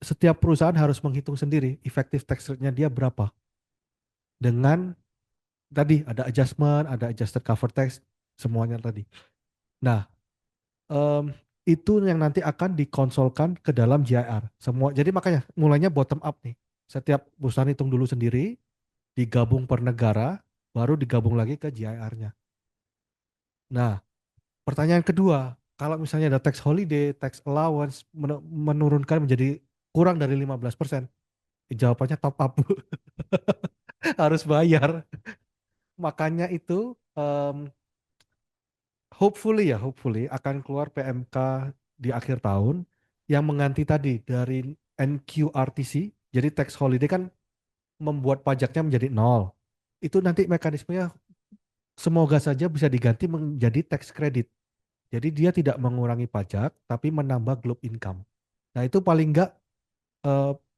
setiap perusahaan harus menghitung sendiri effective tax rate-nya dia berapa. Dengan tadi ada adjustment, ada adjusted cover tax, semuanya tadi. Nah, itu yang nanti akan dikonsolkan ke dalam GIR. Semua. Jadi makanya mulainya bottom up nih. Setiap perusahaan hitung dulu sendiri, digabung per negara, baru digabung lagi ke GIR-nya. Nah, pertanyaan kedua, kalau misalnya ada tax holiday, tax allowance menurunkan menjadi kurang dari 15%, jawabannya top up. Harus bayar. Makanya itu hopefully akan keluar PMK di akhir tahun yang mengganti tadi dari NQRTC. Jadi tax holiday kan membuat pajaknya menjadi 0. Itu nanti mekanismenya semoga saja bisa diganti menjadi tax credit. Jadi dia tidak mengurangi pajak tapi menambah globe income. Nah itu paling enggak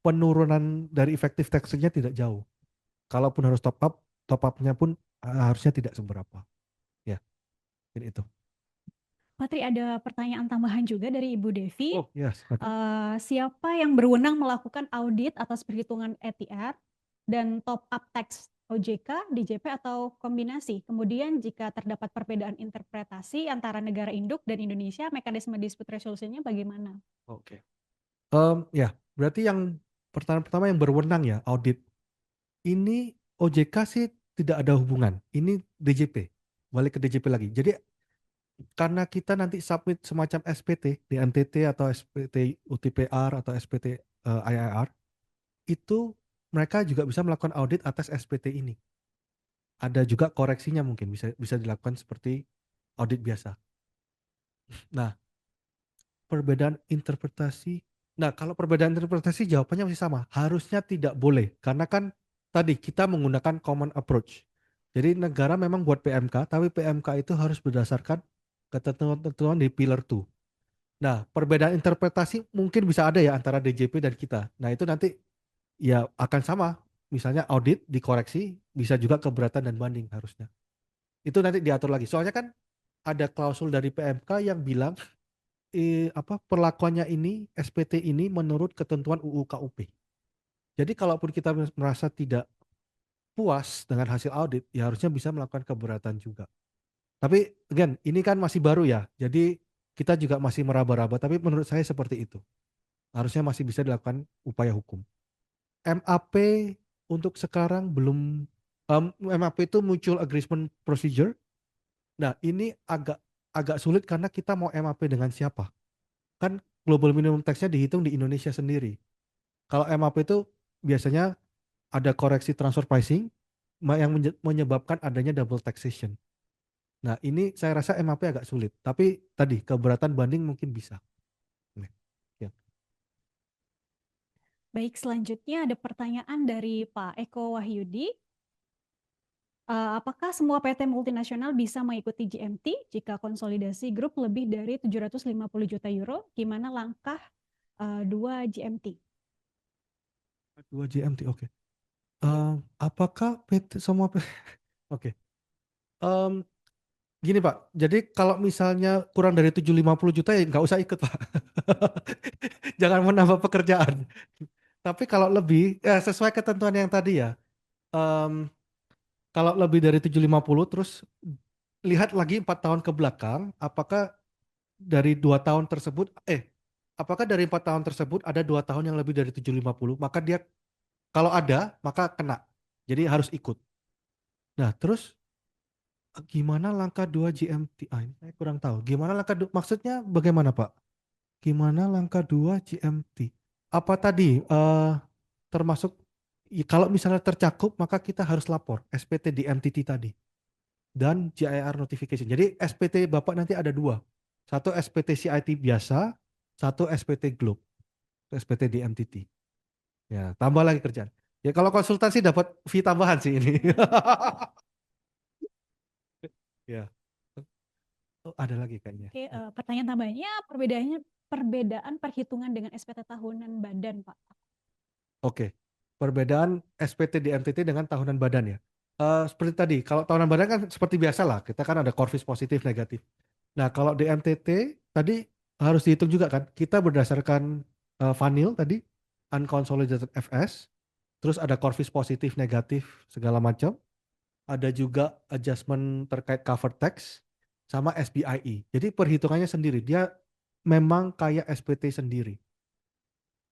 penurunan dari efektif tax rate-nya tidak jauh. Kalaupun harus top up-nya pun harusnya tidak seberapa. Ya, jadi itu. Patri, ada pertanyaan tambahan juga dari Ibu Devi. Oh, yes. Siapa yang berwenang melakukan audit atas perhitungan ETR dan top up tax OJK, DJP atau kombinasi? Kemudian jika terdapat perbedaan interpretasi antara negara induk dan Indonesia, mekanisme dispute resolution-nya bagaimana? Oke. Ya, berarti yang pertama yang berwenang ya audit. Ini OJK sih tidak ada hubungan. Ini DJP. Balik ke DJP lagi. Jadi karena kita nanti submit semacam SPT di NTT atau SPT UTPR atau SPT IIR, itu mereka juga bisa melakukan audit atas SPT ini. Ada juga koreksinya mungkin bisa dilakukan seperti audit biasa. Nah, perbedaan interpretasi. Nah, kalau perbedaan interpretasi jawabannya masih sama. Harusnya tidak boleh karena kan tadi kita menggunakan common approach. Jadi negara memang buat PMK, tapi PMK itu harus berdasarkan ketentuan di Pillar 2. Nah, perbedaan interpretasi mungkin bisa ada ya antara DJP dan kita. Nah, itu nanti ya akan sama. Misalnya audit dikoreksi, bisa juga keberatan dan banding harusnya. Itu nanti diatur lagi. Soalnya kan ada klausul dari PMK yang bilang perlakuannya ini SPT ini menurut ketentuan UU KUP. Jadi kalaupun kita merasa tidak puas dengan hasil audit, ya harusnya bisa melakukan keberatan juga. Tapi again, ini kan masih baru ya, jadi kita juga masih meraba-raba, tapi menurut saya seperti itu. Harusnya masih bisa dilakukan upaya hukum. MAP untuk sekarang belum, MAP itu Mutual Agreement Procedure. Nah ini agak sulit karena kita mau MAP dengan siapa. Kan Global Minimum Tax-nya dihitung di Indonesia sendiri. Kalau MAP itu biasanya ada koreksi transfer pricing yang menyebabkan adanya double taxation. Nah, ini saya rasa MAP agak sulit. Tapi tadi keberatan banding mungkin bisa. Ya. Baik, selanjutnya ada pertanyaan dari Pak Eko Wahyudi. Apakah semua PT multinasional bisa mengikuti GMT jika konsolidasi grup lebih dari 750 juta euro? Gimana langkah 2 GMT? 2 GMT, oke. Apakah PT semua oke. Gini Pak, jadi kalau misalnya kurang dari 750 juta ya nggak usah ikut Pak. Jangan menambah pekerjaan. Tapi kalau lebih, sesuai ketentuan yang tadi ya, kalau lebih dari 750 terus lihat lagi 4 tahun ke belakang, apakah dari 2 tahun tersebut, apakah dari 4 tahun tersebut ada 2 tahun yang lebih dari 750, maka dia kalau ada, maka kena. Jadi harus ikut. Nah terus gimana langkah 2 GMT? Ini saya kurang tahu. Gimana langkah maksudnya bagaimana Pak? Gimana langkah 2 GMT? Apa tadi termasuk kalau misalnya tercakup maka kita harus lapor SPT di MTT tadi dan GIR notification. Jadi SPT Bapak nanti ada 2. Satu SPT CIT biasa, satu SPT Globe. SPT di MTT. Ya, tambah lagi kerjaan. Ya kalau konsultansi dapat fee tambahan sih ini. Ya. Oh, ada lagi kayaknya. Oke, pertanyaan tambahannya perbedaan perhitungan dengan SPT tahunan badan, Pak. Oke. Perbedaan SPT di MTT dengan tahunan badan ya. Seperti tadi, kalau tahunan badan kan seperti biasa lah, kita kan ada core fees positif negatif. Nah, kalau di MTT tadi harus dihitung juga kan, kita berdasarkan vanil tadi, unconsolidated FS, terus ada core fees positif negatif segala macam, ada juga adjustment terkait cover tax, sama SBIE. Jadi perhitungannya sendiri, dia memang kayak SPT sendiri.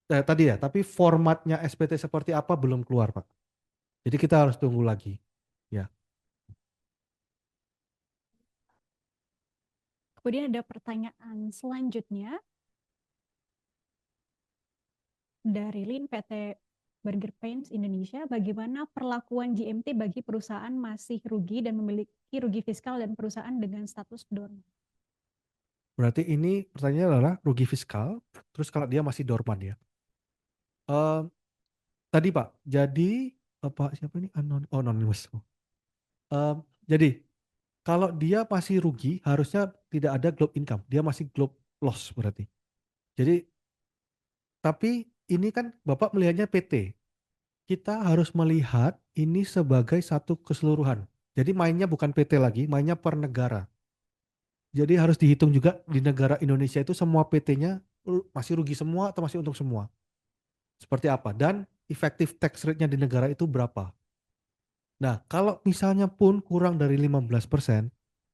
Tadi ya, tapi formatnya SPT seperti apa belum keluar Pak. Jadi kita harus tunggu lagi. Ya. Kemudian ada pertanyaan selanjutnya dari Lin PT Burger Paints Indonesia. Bagaimana perlakuan GMT bagi perusahaan masih rugi dan memiliki rugi fiskal dan perusahaan dengan status dorman? Berarti ini pertanyaannya adalah rugi fiskal, terus kalau dia masih dorman ya. Tadi Pak, jadi siapa ini? Anonymous. Jadi kalau dia masih rugi, harusnya tidak ada globe income. Dia masih globe loss berarti. Jadi, tapi ini kan Bapak melihatnya PT. Kita harus melihat ini sebagai satu keseluruhan. Jadi mainnya bukan PT lagi, mainnya per negara. Jadi harus dihitung juga di negara Indonesia itu semua PT-nya masih rugi semua atau masih untung semua. Seperti apa. Dan effective tax rate-nya di negara itu berapa. Nah, kalau misalnya pun kurang dari 15%,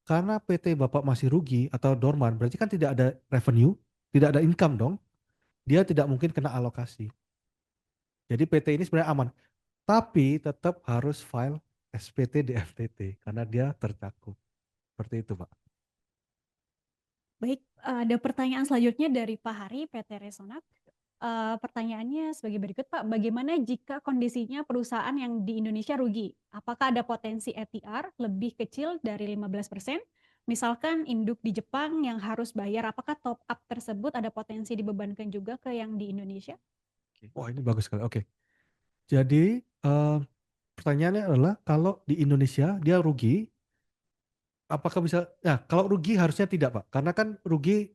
karena PT Bapak masih rugi atau dorman, berarti kan tidak ada revenue, tidak ada income dong. Dia tidak mungkin kena alokasi. Jadi PT ini sebenarnya aman. Tapi tetap harus file SPT di FTT karena dia tercakup. Seperti itu, Pak. Baik, ada pertanyaan selanjutnya dari Pak Hari, PT Resonac. Pertanyaannya sebagai berikut Pak, bagaimana jika kondisinya perusahaan yang di Indonesia rugi? Apakah ada potensi ETR lebih kecil dari 15%? Misalkan induk di Jepang yang harus bayar, apakah top up tersebut ada potensi dibebankan juga ke yang di Indonesia? Wah ini bagus sekali, oke. Jadi pertanyaannya adalah kalau di Indonesia dia rugi, apakah bisa, nah kalau rugi harusnya tidak Pak, karena kan rugi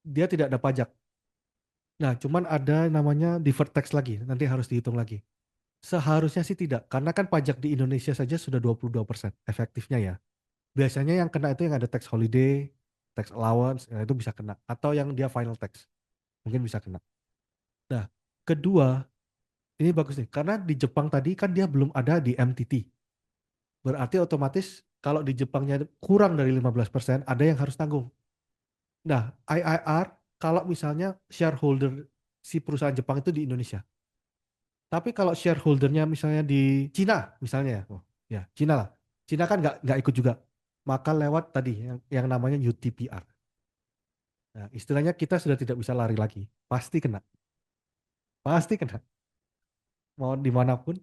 dia tidak ada pajak. Nah cuman ada namanya deferred tax lagi, nanti harus dihitung lagi. Seharusnya sih tidak, karena kan pajak di Indonesia saja sudah 22% efektifnya ya. Biasanya yang kena itu yang ada tax holiday, tax allowance, nah itu bisa kena. Atau yang dia final tax, mungkin bisa kena. Nah, kedua, ini bagus nih, karena di Jepang tadi kan dia belum ada di MTT. Berarti otomatis kalau di Jepangnya kurang dari 15%, ada yang harus tanggung. Nah, IIR kalau misalnya shareholder si perusahaan Jepang itu di Indonesia. Tapi kalau shareholdernya misalnya di Cina, misalnya, oh, ya Cina lah. Cina kan nggak ikut juga. Maka lewat tadi yang namanya UTPR. Nah, istilahnya kita sudah tidak bisa lari lagi. Pasti kena. Pasti kena. Mau dimanapun.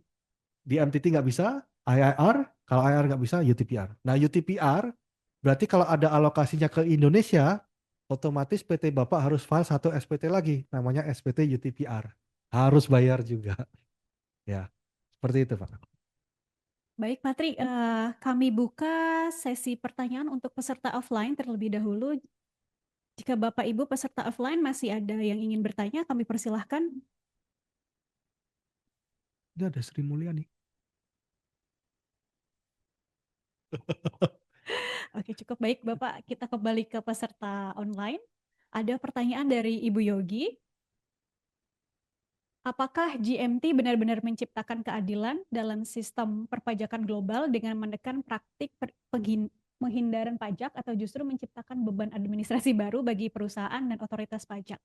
Di MTT nggak bisa, IIR. Kalau IIR nggak bisa, UTPR. Nah, UTPR berarti kalau ada alokasinya ke Indonesia, otomatis PT Bapak harus file satu SPT lagi. Namanya SPT UTPR. Harus bayar juga. Ya, seperti itu Pak. Baik, Patri, kami buka sesi pertanyaan untuk peserta offline terlebih dahulu. Jika Bapak Ibu peserta offline masih ada yang ingin bertanya, kami persilahkan. Ini ada Sri Mulyani. Oke, cukup baik Bapak. Kita kembali ke peserta online. Ada pertanyaan dari Ibu Yogi. Apakah GMT benar-benar menciptakan keadilan dalam sistem perpajakan global dengan menekan praktik penghindaran pajak atau justru menciptakan beban administrasi baru bagi perusahaan dan otoritas pajak?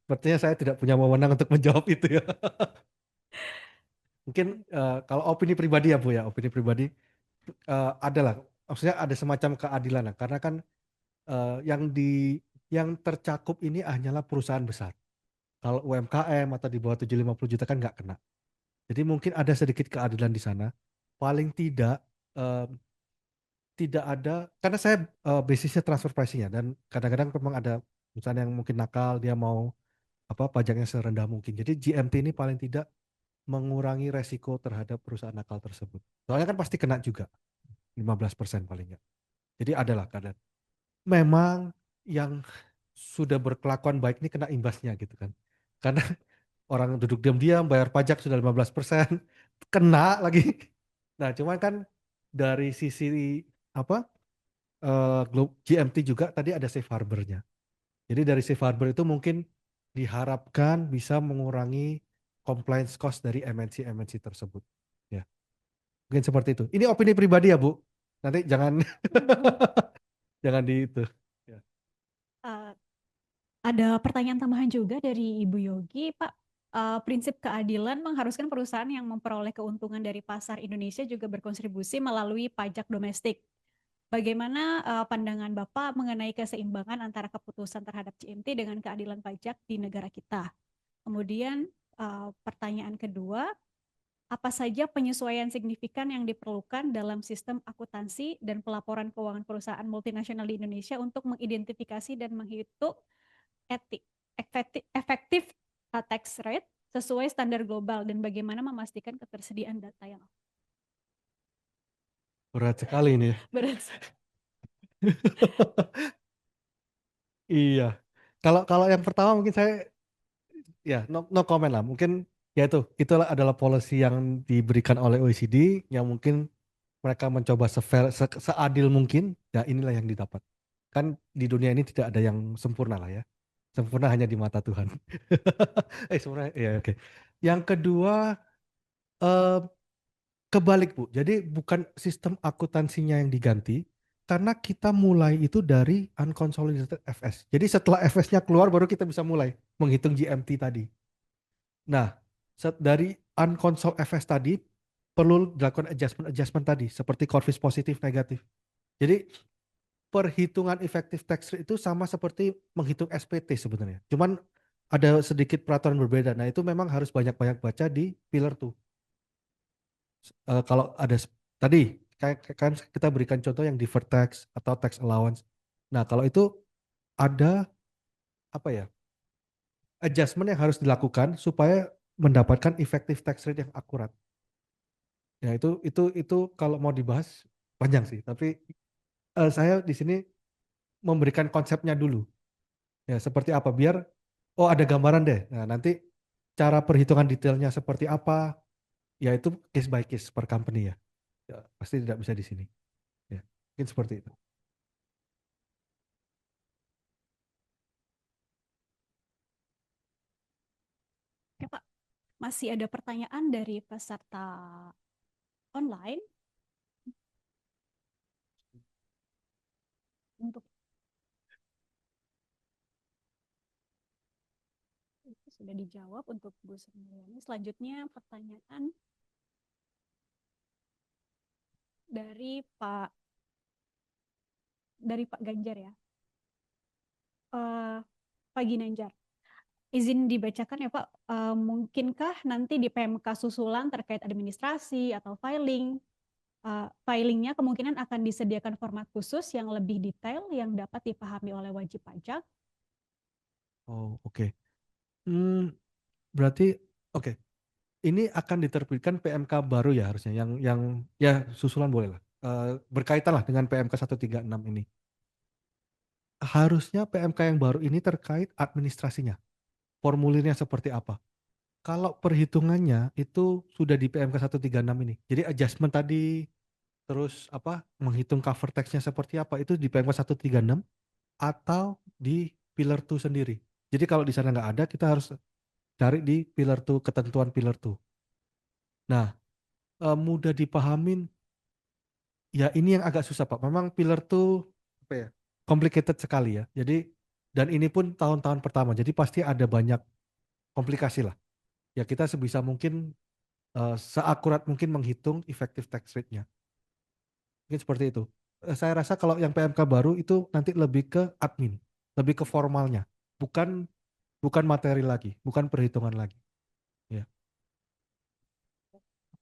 Sepertinya saya tidak punya wewenang untuk menjawab itu ya. Mungkin kalau opini pribadi ya Bu ya, opini pribadi adalah, maksudnya ada semacam keadilan lah, karena kan yang tercakup ini hanyalah perusahaan besar. Kalau UMKM atau di bawah 750 juta kan nggak kena. Jadi mungkin ada sedikit keadilan di sana. Paling tidak eh, tidak ada, karena saya basisnya transfer pricing ya, dan kadang-kadang memang ada perusahaan yang mungkin nakal, dia mau pajaknya serendah mungkin. Jadi GMT ini paling tidak mengurangi resiko terhadap perusahaan nakal tersebut. Soalnya kan pasti kena juga 15% paling nggak. Jadi adalah kadang. Memang yang sudah berkelakuan baik ini kena imbasnya gitu kan. Karena orang duduk diam-diam bayar pajak sudah 15%, kena lagi. Nah, cuman kan dari sisi GMT juga tadi ada safe harbor-nya. Jadi dari safe harbor itu mungkin diharapkan bisa mengurangi compliance cost dari MNC tersebut. Ya, mungkin seperti itu. Ini opini pribadi ya, Bu. Nanti jangan jangan di itu. Ya. Ada pertanyaan tambahan juga dari Ibu Yogi, Pak. Prinsip keadilan mengharuskan perusahaan yang memperoleh keuntungan dari pasar Indonesia juga berkontribusi melalui pajak domestik. Bagaimana pandangan Bapak mengenai keseimbangan antara keputusan terhadap GMT dengan keadilan pajak di negara kita? Kemudian pertanyaan kedua, apa saja penyesuaian signifikan yang diperlukan dalam sistem akuntansi dan pelaporan keuangan perusahaan multinasional di Indonesia untuk mengidentifikasi dan menghitung efektif tax rate sesuai standar global dan bagaimana memastikan ketersediaan data yang Berat sekali ini. berat. Iya. Kalau yang pertama mungkin saya ya no comment lah. Mungkin ya itulah adalah policy yang diberikan oleh OECD yang mungkin mereka mencoba seadil mungkin. Ya inilah yang didapat. Kan di dunia ini tidak ada yang sempurna lah ya. Sempurna hanya di mata Tuhan. Sempurna ya oke. Yang kedua eh, kebalik Bu. Jadi bukan sistem akuntansinya yang diganti, karena kita mulai itu dari unconsolidated FS. Jadi setelah FS-nya keluar baru kita bisa mulai menghitung GMT tadi. Nah, dari unconsolidated FS tadi perlu dilakukan adjustment tadi seperti corpus positif negatif. Jadi perhitungan efektif tax rate itu sama seperti menghitung SPT sebenarnya. Cuman ada sedikit peraturan berbeda. Nah, itu memang harus banyak-banyak baca di pillar 2. Kalau ada tadi kan kita berikan contoh yang deferred tax atau tax allowance. Nah, kalau itu ada adjustment yang harus dilakukan supaya mendapatkan effective tax rate yang akurat. Ya itu kalau mau dibahas panjang sih, tapi saya di sini memberikan konsepnya dulu. Ya, seperti apa biar ada gambaran deh. Nah, nanti cara perhitungan detailnya seperti apa, ya itu case by case per company ya. ya, pasti tidak bisa di sini. Ya, mungkin seperti itu. Oke, Pak. Masih ada pertanyaan dari peserta online untuk itu sudah dijawab untuk Bu Surmilyani. Selanjutnya pertanyaan dari Pak Ganjar ya. Pak Ginanjar. Izin dibacakan ya Pak, mungkinkah nanti di PMK susulan terkait administrasi atau filingnya kemungkinan akan disediakan format khusus yang lebih detail yang dapat dipahami oleh wajib pajak? Oh, oke. Berarti oke. Ini akan diterbitkan PMK baru ya harusnya yang ya susulan boleh lah. Berkaitan lah dengan PMK 136 ini. Harusnya PMK yang baru ini terkait administrasinya. Formulirnya seperti apa? Kalau perhitungannya itu sudah di PMK 136 ini. Jadi adjustment tadi terus menghitung cover text-nya seperti apa itu di PMK 136 atau di Pillar 2 sendiri. Jadi kalau di sana nggak ada kita harus cari di Pillar 2, ketentuan Pillar 2. Nah, mudah dipahamin ya, ini yang agak susah Pak. Memang Pillar 2 apa ya? Complicated sekali ya. Jadi dan ini pun tahun-tahun pertama. Jadi pasti ada banyak komplikasi lah. Ya kita sebisa mungkin seakurat mungkin menghitung effective tax rate-nya. Mungkin seperti itu. Saya rasa kalau yang PMK baru itu nanti lebih ke admin, lebih ke formalnya, bukan bukan materi lagi, bukan perhitungan lagi. Ya.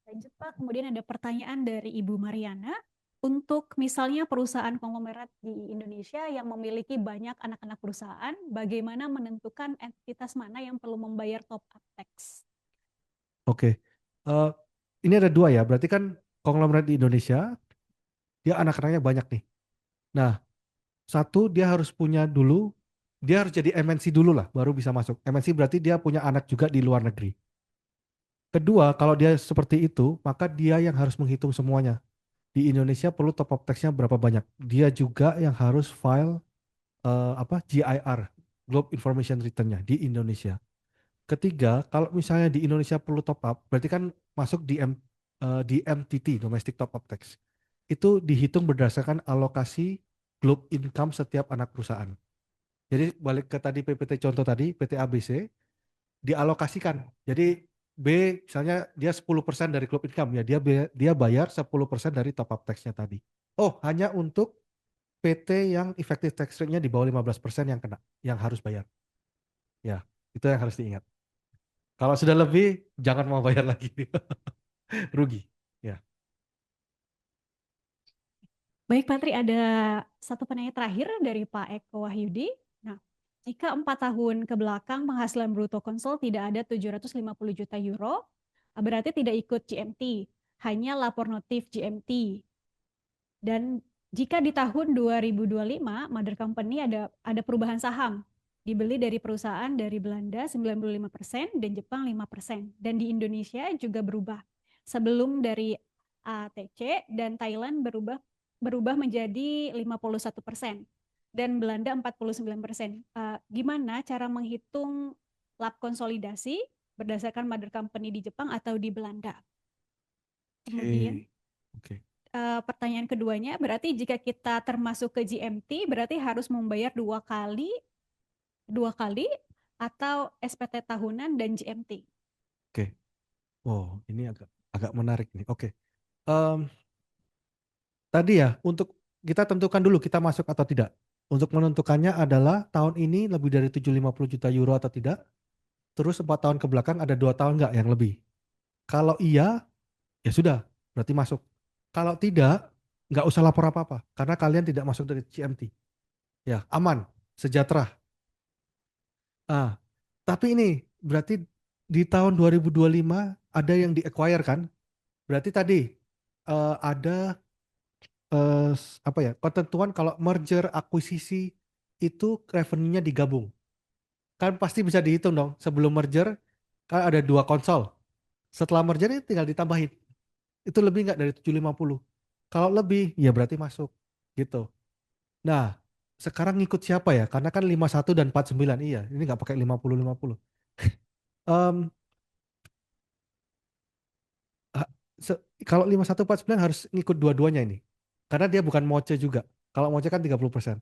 Lanjut Pak, kemudian ada pertanyaan dari Ibu Mariana. Untuk misalnya perusahaan konglomerat di Indonesia yang memiliki banyak anak-anak perusahaan, bagaimana menentukan entitas mana yang perlu membayar top up tax? Oke. Ini ada dua ya, berarti kan konglomerat di Indonesia, dia anak-anaknya banyak nih. Nah, satu dia harus punya dulu, dia harus jadi MNC dulu lah, baru bisa masuk. MNC berarti dia punya anak juga di luar negeri. Kedua, kalau dia seperti itu, maka dia yang harus menghitung semuanya. Di Indonesia perlu top up tax-nya berapa banyak. Dia juga yang harus file GIR, Globe Information Return-nya di Indonesia. Ketiga, kalau misalnya di Indonesia perlu top up, berarti kan masuk di MTT, Domestic Top Up Tax. Itu dihitung berdasarkan alokasi Globe Income setiap anak perusahaan. Jadi balik ke tadi PPT contoh tadi, PT ABC, dialokasikan. Jadi B misalnya dia 10% dari Globe Income, ya dia bayar 10% dari top up tax-nya tadi. Oh, hanya untuk PT yang effective tax rate-nya di bawah 15% yang kena, yang harus bayar. Ya, itu yang harus diingat. Kalau sudah lebih, jangan mau bayar lagi. Rugi. Ya. Baik Pak Tri, ada satu penanya terakhir dari Pak Eko Wahyudi. Nah, jika 4 tahun ke belakang penghasilan bruto konsol tidak ada 750 juta euro, berarti tidak ikut GMT, hanya lapor notif GMT. Dan jika di tahun 2025 mother company ada perubahan saham, dibeli dari perusahaan dari Belanda 95% dan Jepang 5%, dan di Indonesia juga berubah. Sebelum dari ATC dan Thailand berubah menjadi 51% dan Belanda 49%. Gimana cara menghitung lab konsolidasi berdasarkan mother company di Jepang atau di Belanda? Kemudian Oke. Pertanyaan keduanya, berarti jika kita termasuk ke GMT berarti harus membayar dua kali atau SPT tahunan dan GMT. Oke. Oh, ini agak menarik nih. Oke. Em, Tadi ya, untuk kita tentukan dulu kita masuk atau tidak. Untuk menentukannya adalah tahun ini lebih dari 750 juta euro atau tidak. Terus 4 tahun ke belakang ada 2 tahun nggak yang lebih. Kalau iya, ya sudah, berarti masuk. Kalau tidak, nggak usah lapor apa-apa. Karena kalian tidak masuk dari GMT. Ya, aman, sejahtera. Ah, tapi ini berarti di tahun 2025 ada yang di-acquire kan? Berarti tadi ada ketentuan kalau merger akuisisi itu revenue-nya digabung. Kan pasti bisa dihitung dong. Sebelum merger kan ada 2 konsol. Setelah merger ini tinggal ditambahin. itu lebih nggak dari 750? Kalau lebih, ya berarti masuk gitu. Nah, sekarang ngikut siapa ya? Karena kan 51 dan 49, iya. Ini nggak pakai 50-50. Em, ha- Kalau 51-49 harus ngikut dua-duanya ini. Karena dia bukan moce juga. Kalau moce kan 30%.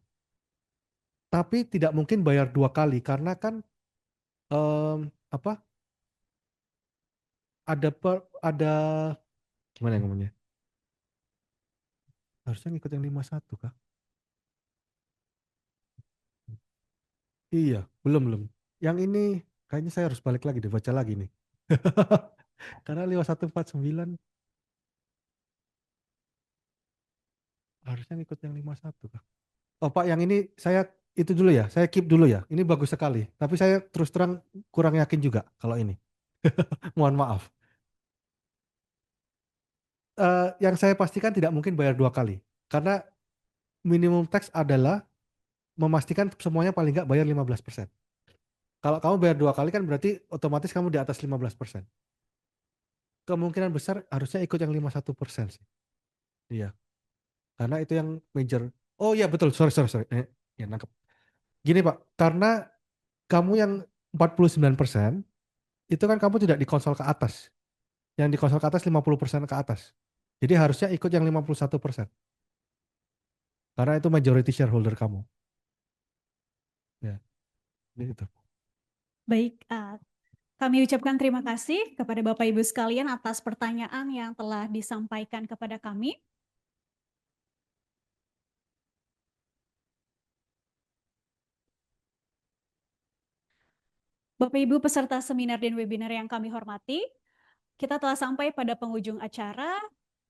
Tapi tidak mungkin bayar 2 kali karena kan apa? Ada gimana yang ngomongnya? Harusnya ngikut yang 51 kah? Iya, belum. Yang ini kayaknya saya harus balik lagi deh, baca lagi nih. Karena 5149 harusnya ngikut yang 51 kah? Oh Pak, yang ini saya itu dulu ya, saya keep dulu ya. Ini bagus sekali. Tapi saya terus terang kurang yakin juga kalau ini. Mohon maaf. Yang saya pastikan tidak mungkin bayar 2 kali. Karena minimum tax adalah memastikan semuanya paling nggak bayar 15%. Kalau kamu bayar 2 kali kan berarti otomatis kamu di atas 15%. Kemungkinan besar harusnya ikut yang 51% sih. Iya, karena itu yang major. Oh iya betul, sorry. Ya nangkep. Gini Pak, karena kamu yang 49% itu kan kamu tidak dikonsol ke atas. Yang dikonsol ke atas 50% ke atas. Jadi harusnya ikut yang 51%. Karena itu majority shareholder kamu. Ya, itu. Baik, kami ucapkan terima kasih kepada Bapak Ibu sekalian atas pertanyaan yang telah disampaikan kepada kami. Bapak Ibu peserta seminar dan webinar yang kami hormati, kita telah sampai pada penghujung acara.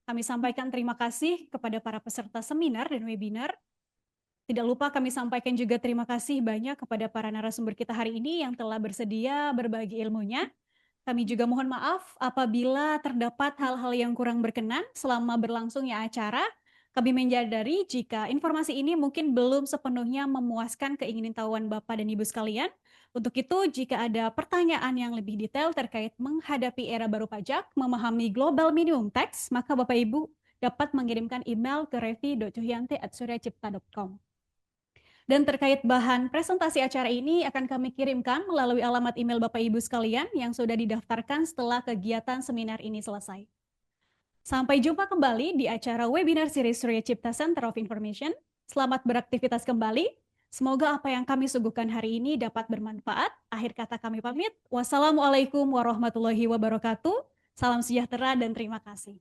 Kami sampaikan terima kasih kepada para peserta seminar dan webinar. Tidak lupa kami sampaikan juga terima kasih banyak kepada para narasumber kita hari ini yang telah bersedia berbagi ilmunya. Kami juga mohon maaf apabila terdapat hal-hal yang kurang berkenan selama berlangsungnya acara. Kami menyadari jika informasi ini mungkin belum sepenuhnya memuaskan keingintahuan Bapak dan Ibu sekalian. Untuk itu, jika ada pertanyaan yang lebih detail terkait menghadapi era baru pajak, memahami global minimum tax, maka Bapak Ibu dapat mengirimkan email ke revi.cuhyanti@suryacipta.com. Dan terkait bahan presentasi acara ini akan kami kirimkan melalui alamat email Bapak Ibu sekalian yang sudah didaftarkan setelah kegiatan seminar ini selesai. Sampai jumpa kembali di acara webinar series Surya Cipta Center of Information. Selamat beraktivitas kembali. Semoga apa yang kami suguhkan hari ini dapat bermanfaat. Akhir kata kami pamit. Wassalamualaikum warahmatullahi wabarakatuh. Salam sejahtera dan terima kasih.